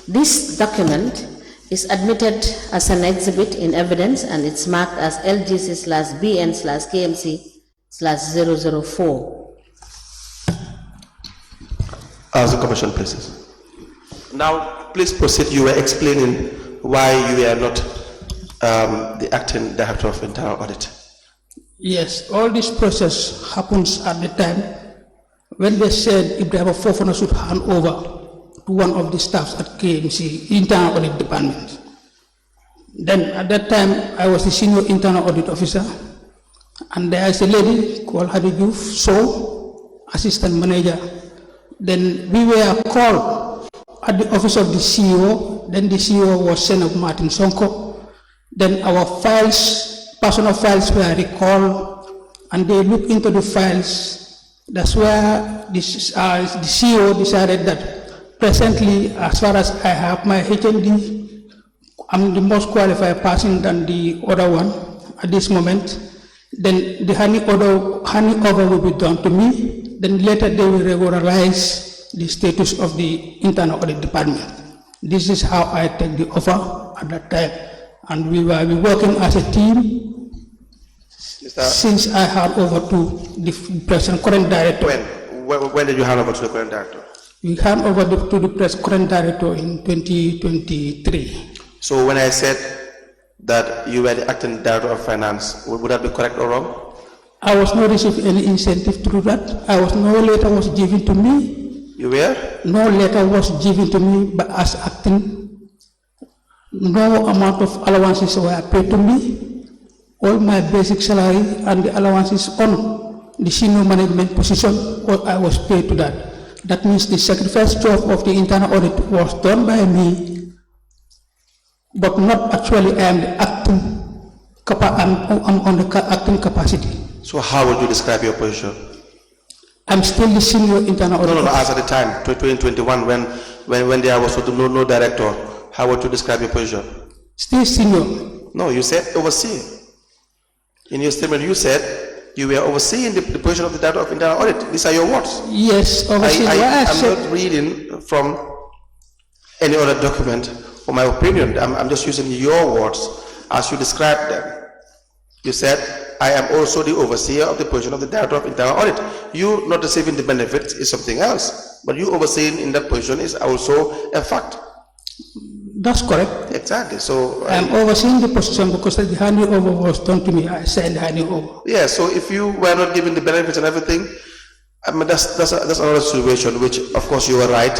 This document is admitted as an exhibit in evidence, and it's marked as LGC/BN/KMC/004. As the commission places. Now, please proceed. You were explaining why you are not the acting director of internal audit. Yes, all this process happens at the time when they said Ibrahim Fofana should hand over to one of the staffs at KMC, Internal Audit Department. Then at that time, I was the senior internal audit officer, and there is a lady called Habibuf, so assistant manager. Then we were called at the office of the CEO. Then the CEO was Senate Martin Sonko. Then our files, personal files were recalled, and they looked into the files. That's where the CEO decided that presently, as far as I have my HND, I'm the most qualified person than the other one at this moment. Then the handing over will be done to me. Then later they will regularize the status of the internal audit department. This is how I take the offer at that time. And we were working as a team since I hand over to the current director. When did you hand over to the current director? We hand over to the current director in 2023. So when I said that you were the acting director of finance, would that be correct or wrong? I was not receiving any incentive to do that. No letter was given to me. You were? No letter was given to me, but as acting, no amount of allowances were paid to me. All my basic salary and the allowances on the senior management position, I was paid to that. That means the sacrifice job of the internal audit was done by me, but not actually I am the acting, I'm on the acting capacity. So how would you describe your position? I'm still the senior internal auditor. No, as at the time, 2021, when there was no director, how would you describe your position? Still senior. No, you said overseeing. In your statement, you said you were overseeing the position of the director of internal audit. These are your words. Yes, overseeing. I'm not reading from any other document or my opinion. I'm just using your words as you described them. You said, I am also the overseer of the position of the director of internal audit. You not receiving the benefits is something else, but you overseeing in that position is also a fact. That's correct. Exactly. So I'm overseeing the position because the handing over was done to me. I said handing over. Yeah. So if you were not given the benefits and everything, I mean that's another situation. Which of course you are right.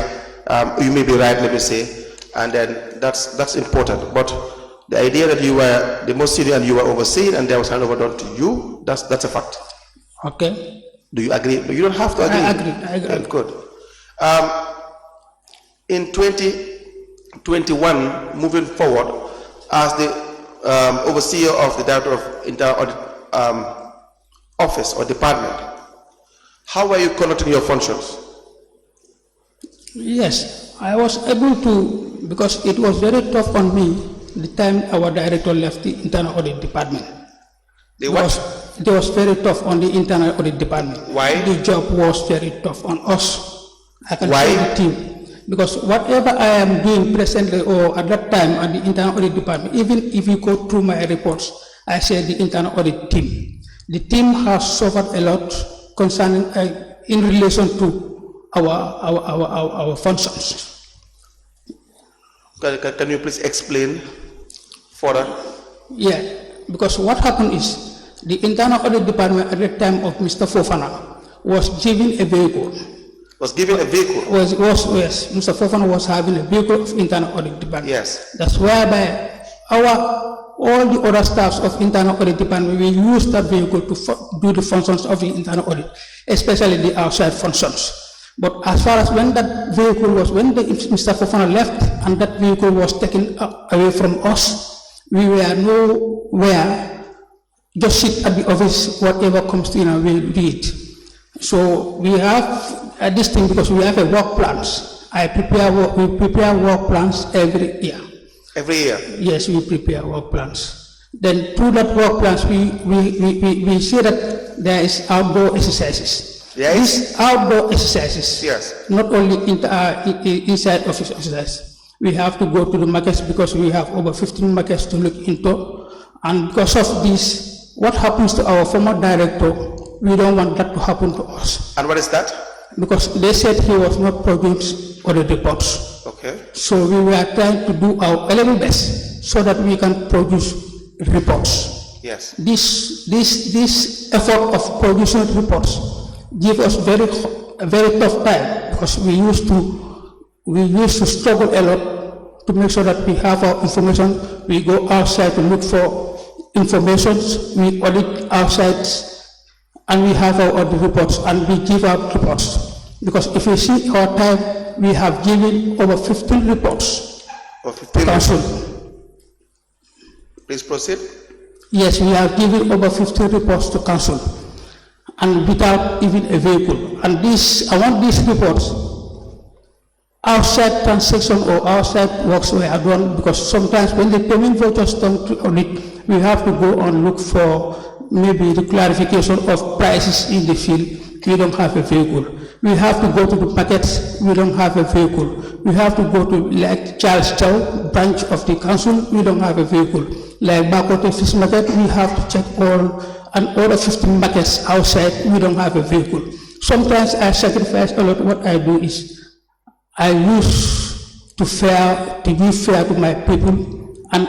You may be right. Let me say, and then that's important. But the idea that you were the most senior and you were overseeing and there was handover done to you, that's a fact. Okay. Do you agree? You don't have to agree. I agree. Good. In 2021, moving forward, as the overseer of the director of internal audit office or department, how are you conducting your functions? Yes, I was able to, because it was very tough on me the time our director left the internal audit department. The what? It was very tough on the internal audit department. Why? The job was very tough on us. I can Why? say the team. Because whatever I am doing presently or at that time at the internal audit department, even if you go through my reports, I say the internal audit team. The team has suffered a lot concerning in relation to our functions. Can you please explain further? Yeah, because what happened is the internal audit department at the time of Mr. Fofana was given a vehicle. Was given a vehicle? Yes, Mr. Fofana was having a vehicle of internal audit department. Yes. That's whereby our all the other staffs of internal audit department, we use that vehicle to do the functions of the internal audit, especially the outside functions. But as far as when that vehicle was, when Mr. Fofana left and that vehicle was taken away from us, we were nowhere, just sit at the office, whatever comes to we do it. So we have this thing because we have a work plans. We prepare work plans every year. Every year? Yes, we prepare work plans. Then through that work plans, we see that there is outdoor exercises. There is outdoor exercises. Yes. Not only inside office exercise. We have to go to the markets because we have over 15 markets to look into. And because of this, what happens to our former director, we don't want that to happen to us. And what is that? Because they said he was not produced audit reports. Okay. So we were trying to do our level best so that we can produce reports. Yes. This effort of producing reports give us a very tough time because we used to struggle a lot to make sure that we have our information. We go outside to look for information. We audit outside, and we have our audit reports, and we give out reports. Because if you see our time, we have given over 15 reports to council. Please proceed. Yes, we have given over 15 reports to council, and without even a vehicle. And I want these reports, outside transaction or outside works were done, because sometimes when the payment vouchers come to audit, we have to go and look for maybe the clarification of prices in the field. We don't have a vehicle. We have to go to the packets. We don't have a vehicle. We have to go to like Charles Chow branch of the council. We don't have a vehicle. Like Bakote Fish Market, we have to check all the 15 markets outside. We don't have a vehicle. Sometimes I sacrifice a lot. What I do is I used to be fair to my people, and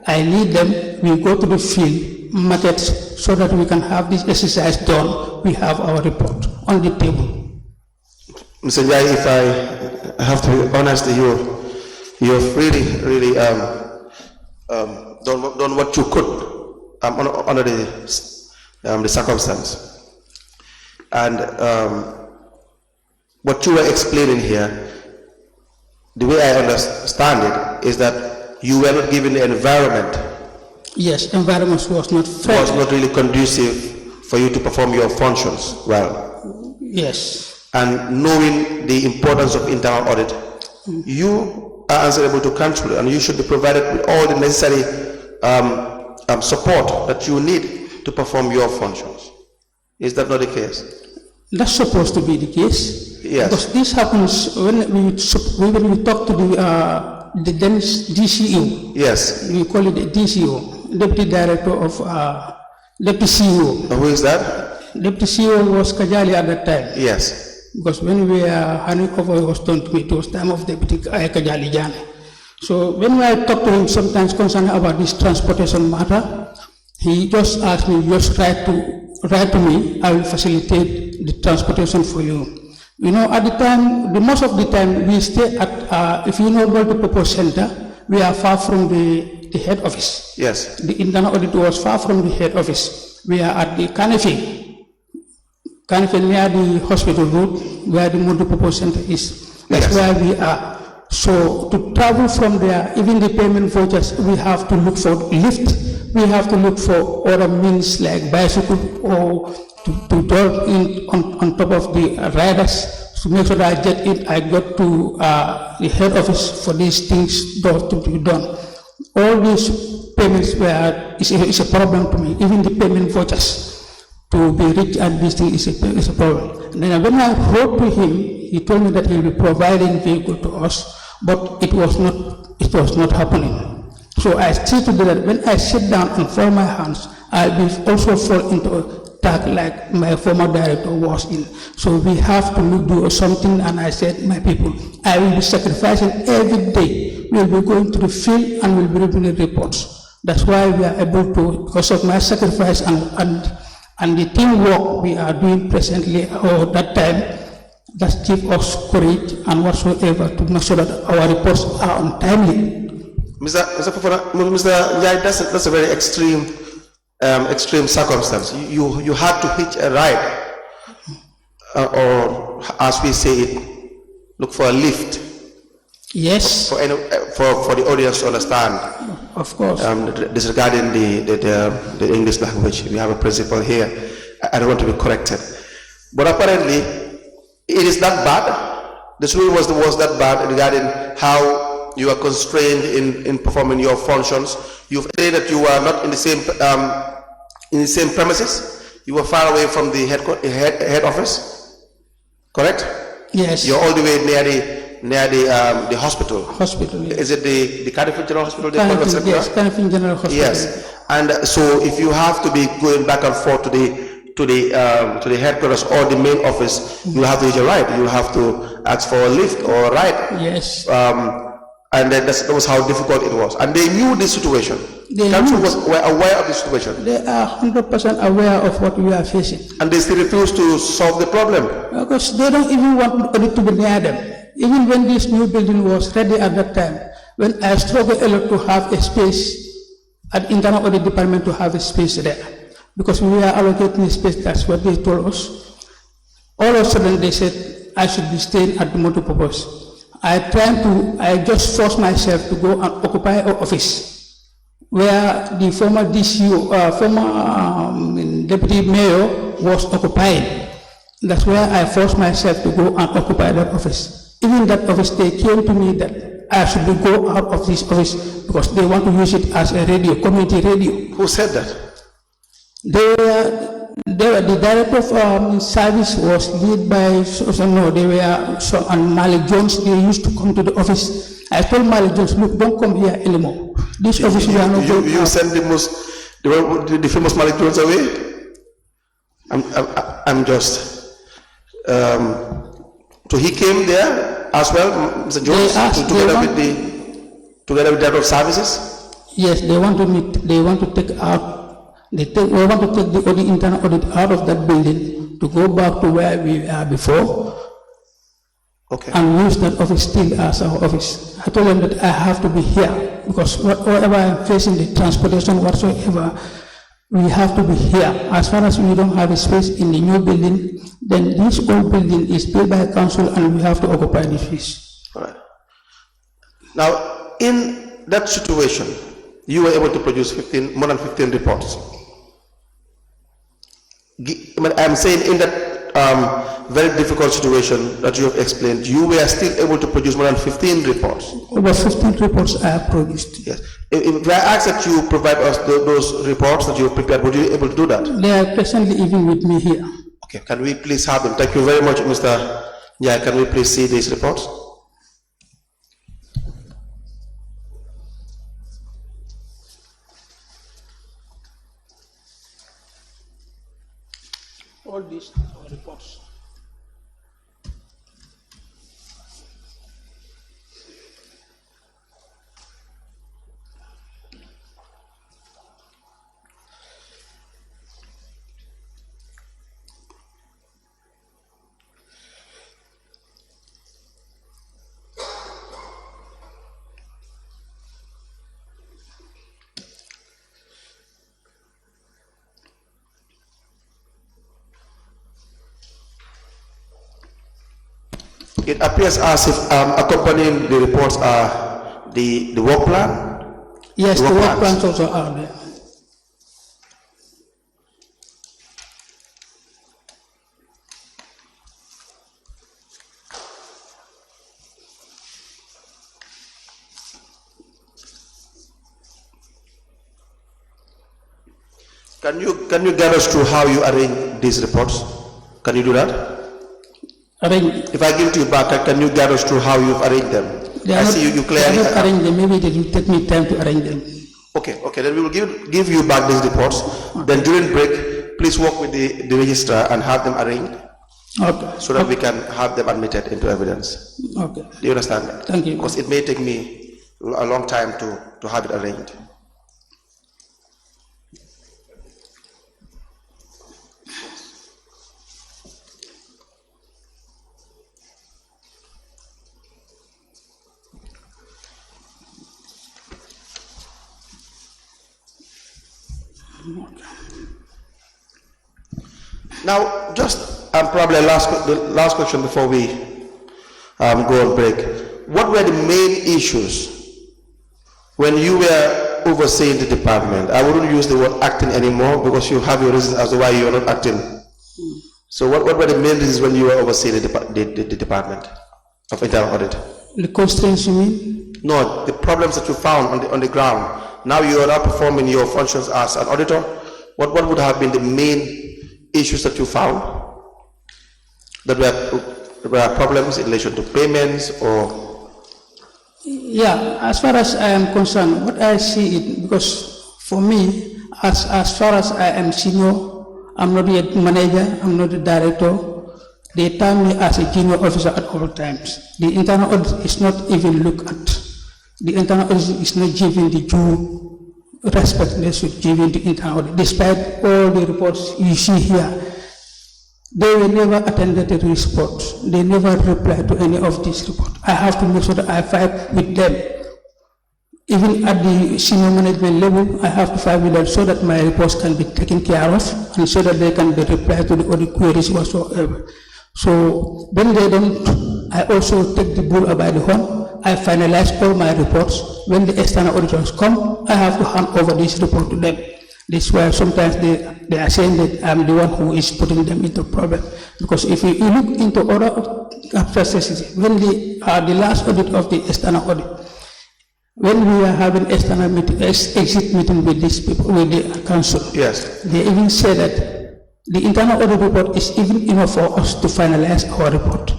I lead them. We go to the field markets so that we can have this exercise done. We have our report on the table. Mr. Njai, if I have to be honest, you've really done what you could under the circumstance. And what you were explaining here, the way I understand it, is that you were not given the environment. Yes, environment was not fair. Was not really conducive for you to perform your functions well. Yes. And knowing the importance of internal audit, you are answerable to council, and you should be provided with all the necessary support that you need to perform your functions. Is that not the case? That's supposed to be the case. Yes. Because this happens when we talk to the then DCO. Yes. We call it the DCO, Deputy Director of Deputy CEO. Who is that? Deputy CEO was Kajali at that time. Yes. Because when we are handing over was done to me, it was time of Deputy Kajali Jane. So when I talk to him sometimes concerning about this transportation matter, he just asked me, just write to me, I will facilitate the transportation for you. You know, at the time, most of the time we stay at, if you know multi-purpose center, we are far from the head office. Yes. The internal audit was far from the head office. We are at the Canifing near the hospital road, where the multi-purpose center is. That's where we are. So to travel from there, even the payment vouchers, we have to look for lift. We have to look for other means like bicycle or to drive in on top of the riders to make sure that I got to the head office for these things to be done. All these payments is a problem to me. Even the payment vouchers to be reached and this thing is a problem. And then when I wrote to him, he told me that he will be providing vehicle to us, but it was not happening. So I still to do that. When I sit down and fold my hands, I will also fall into a tag like my former director was in. So we have to do something, and I said, my people, I will be sacrificing every day. We will be going to the field and we will be reviewing the reports. That's why we are able to, because of my sacrifice and the teamwork we are doing presently or that time, that gives us courage and whatsoever to make sure that our reports are on timely. Mr. Fofana, Mr. Njai, that's a very extreme circumstance. You had to hitch a ride, or as we say it, look for a lift. Yes. For the audience to understand. Of course. Disregarding the English language, we have a principle here. I don't want to be corrected, but apparently it is that bad. The rule was that bad regarding how you are constrained in performing your functions. You've said that you are not in the same premises. You were far away from the head office. Correct? Yes. You're all the way near the hospital. Hospital. Yes. Is it the Cardiff General Hospital? Yes, Cardiff General Hospital. Yes. And so if you have to be going back and forth to the headquarters or the main office, you have to use a ride. You have to ask for a lift or a ride. Yes. And then that was how difficult it was. And they knew the situation. Council were aware of the situation. They are 100% aware of what we are facing. And they still refuse to solve the problem. Because they don't even want it to be near them. Even when this new building was ready at that time, when I struggled a lot to have a space at internal audit department to have a space there, because we are allocating space, that's what they told us. All of a sudden they said I should be staying at the multipurpose. I just forced myself to go and occupy an office where the former DCO, deputy mayor was occupying. That's where I forced myself to go and occupy that office. Even that office, they came to me that I should go out of this office because they want to use it as a radio, community radio. Who said that? The director of service was led by, and Malik Jones. They used to come to the office. I told Malik Jones, look, don't come here anymore. This office we are not going. You send the famous Malik Jones away? I'm just. So he came there as well, Mr. Jones, together with the director of services. Yes, they want to meet. They want to take out. They want to take the internal audit out of that building to go back to where we are before. Okay. And use that office still as our office. I told them that I have to be here because whatever I'm facing, the transportation whatsoever, we have to be here. As far as we don't have a space in the new building, then this old building is built by council and we have to occupy this space. All right. Now, in that situation, you were able to produce more than 15 reports. I'm saying in that very difficult situation that you have explained, you were still able to produce more than 15 reports. Over 15 reports I have produced. Yes. If I ask that you provide us those reports that you have prepared, would you be able to do that? They are presently even with me here. Okay, can we please have them? Thank you very much, Mr. Yeah, can we please see these reports? All these are reports. It appears as if accompanying the reports are the work plan. Yes, the work plans also are there. Can you guide us through how you arrange these reports? Can you do that? Arrange. If I give to you back, can you guide us through how you've arranged them? I see you clearly. I arrange them. Maybe it will take me time to arrange them. Okay. Then we will give you back these reports. Then during break, please work with the registrar and have them arranged. Okay. So that we can have them admitted into evidence. Okay. Do you understand that? Thank you. Because it may take me a long time to have it arranged. Now, just probably the last question before we go on break. What were the main issues when you were overseeing the department? I wouldn't use the word acting anymore because you have your reasons as to why you are not acting. So what were the main reasons when you were overseeing the department of internal audit? The constraints, you mean? No, the problems that you found on the ground. Now you are not performing your functions as an auditor. What would have been the main issues that you found that were problems in relation to payments or? Yeah, as far as I am concerned, what I see it, because for me, as far as I am senior, I'm not yet manager, I'm not a director. They term me as a junior officer at all times. The internal audit is not even looked at. The internal audit is not given the due respect they should give in the internal audit. Despite all the reports you see here, they will never attend to the reports. They never reply to any of these reports. I have to make sure that I fight with them. Even at the senior management level, I have to fight with them so that my reports can be taken care of and so that they can be replied to the audit queries whatsoever. So when they don't, I also take the bull by the horn. I finalize all my reports. When the external auditors come, I have to hand over this report to them. This is why sometimes they are saying that I'm the one who is putting them into problem. Because if you look into other processes, when the last audit of the external audit, when we are having external meeting, exit meeting with these people, with the council, yes, they even say that the internal audit report is even enough for us to finalize our report.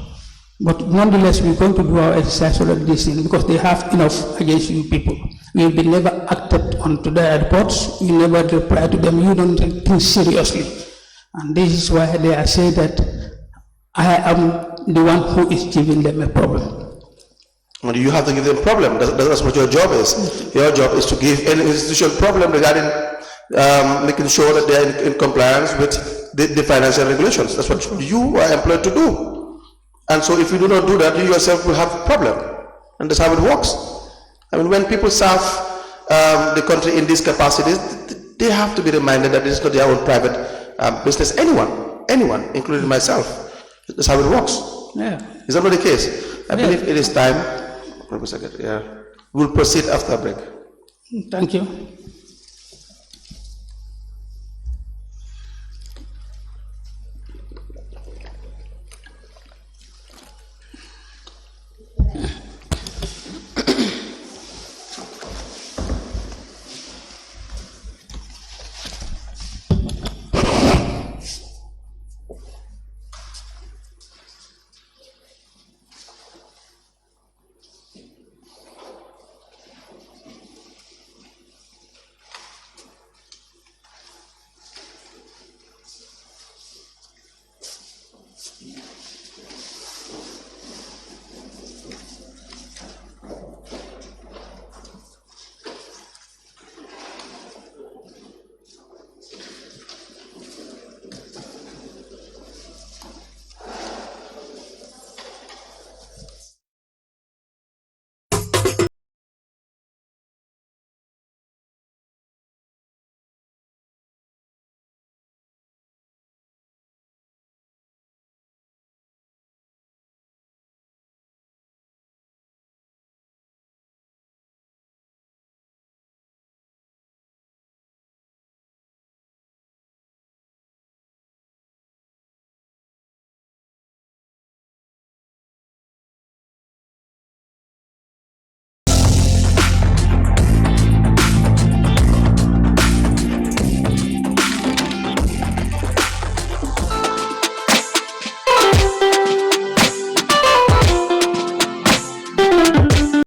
But nonetheless, we're going to do our exercise so that this thing, because they have enough against you people. We will be never acted onto their reports. You never reply to them. You don't take things seriously. And this is why they are saying that I am the one who is giving them a problem. Well, you have to give them a problem. That's what your job is. Your job is to give any institution problem regarding making sure that they are in compliance with the financial regulations. That's what you are employed to do. And so if you do not do that, you yourself will have a problem. And that's how it works. I mean, when people serve the country in these capacities, they have to be reminded that it's not their own private business. Anyone, including myself. That's how it works. Yeah. Is that not the case? I believe it is time. We'll proceed after a break. Thank you.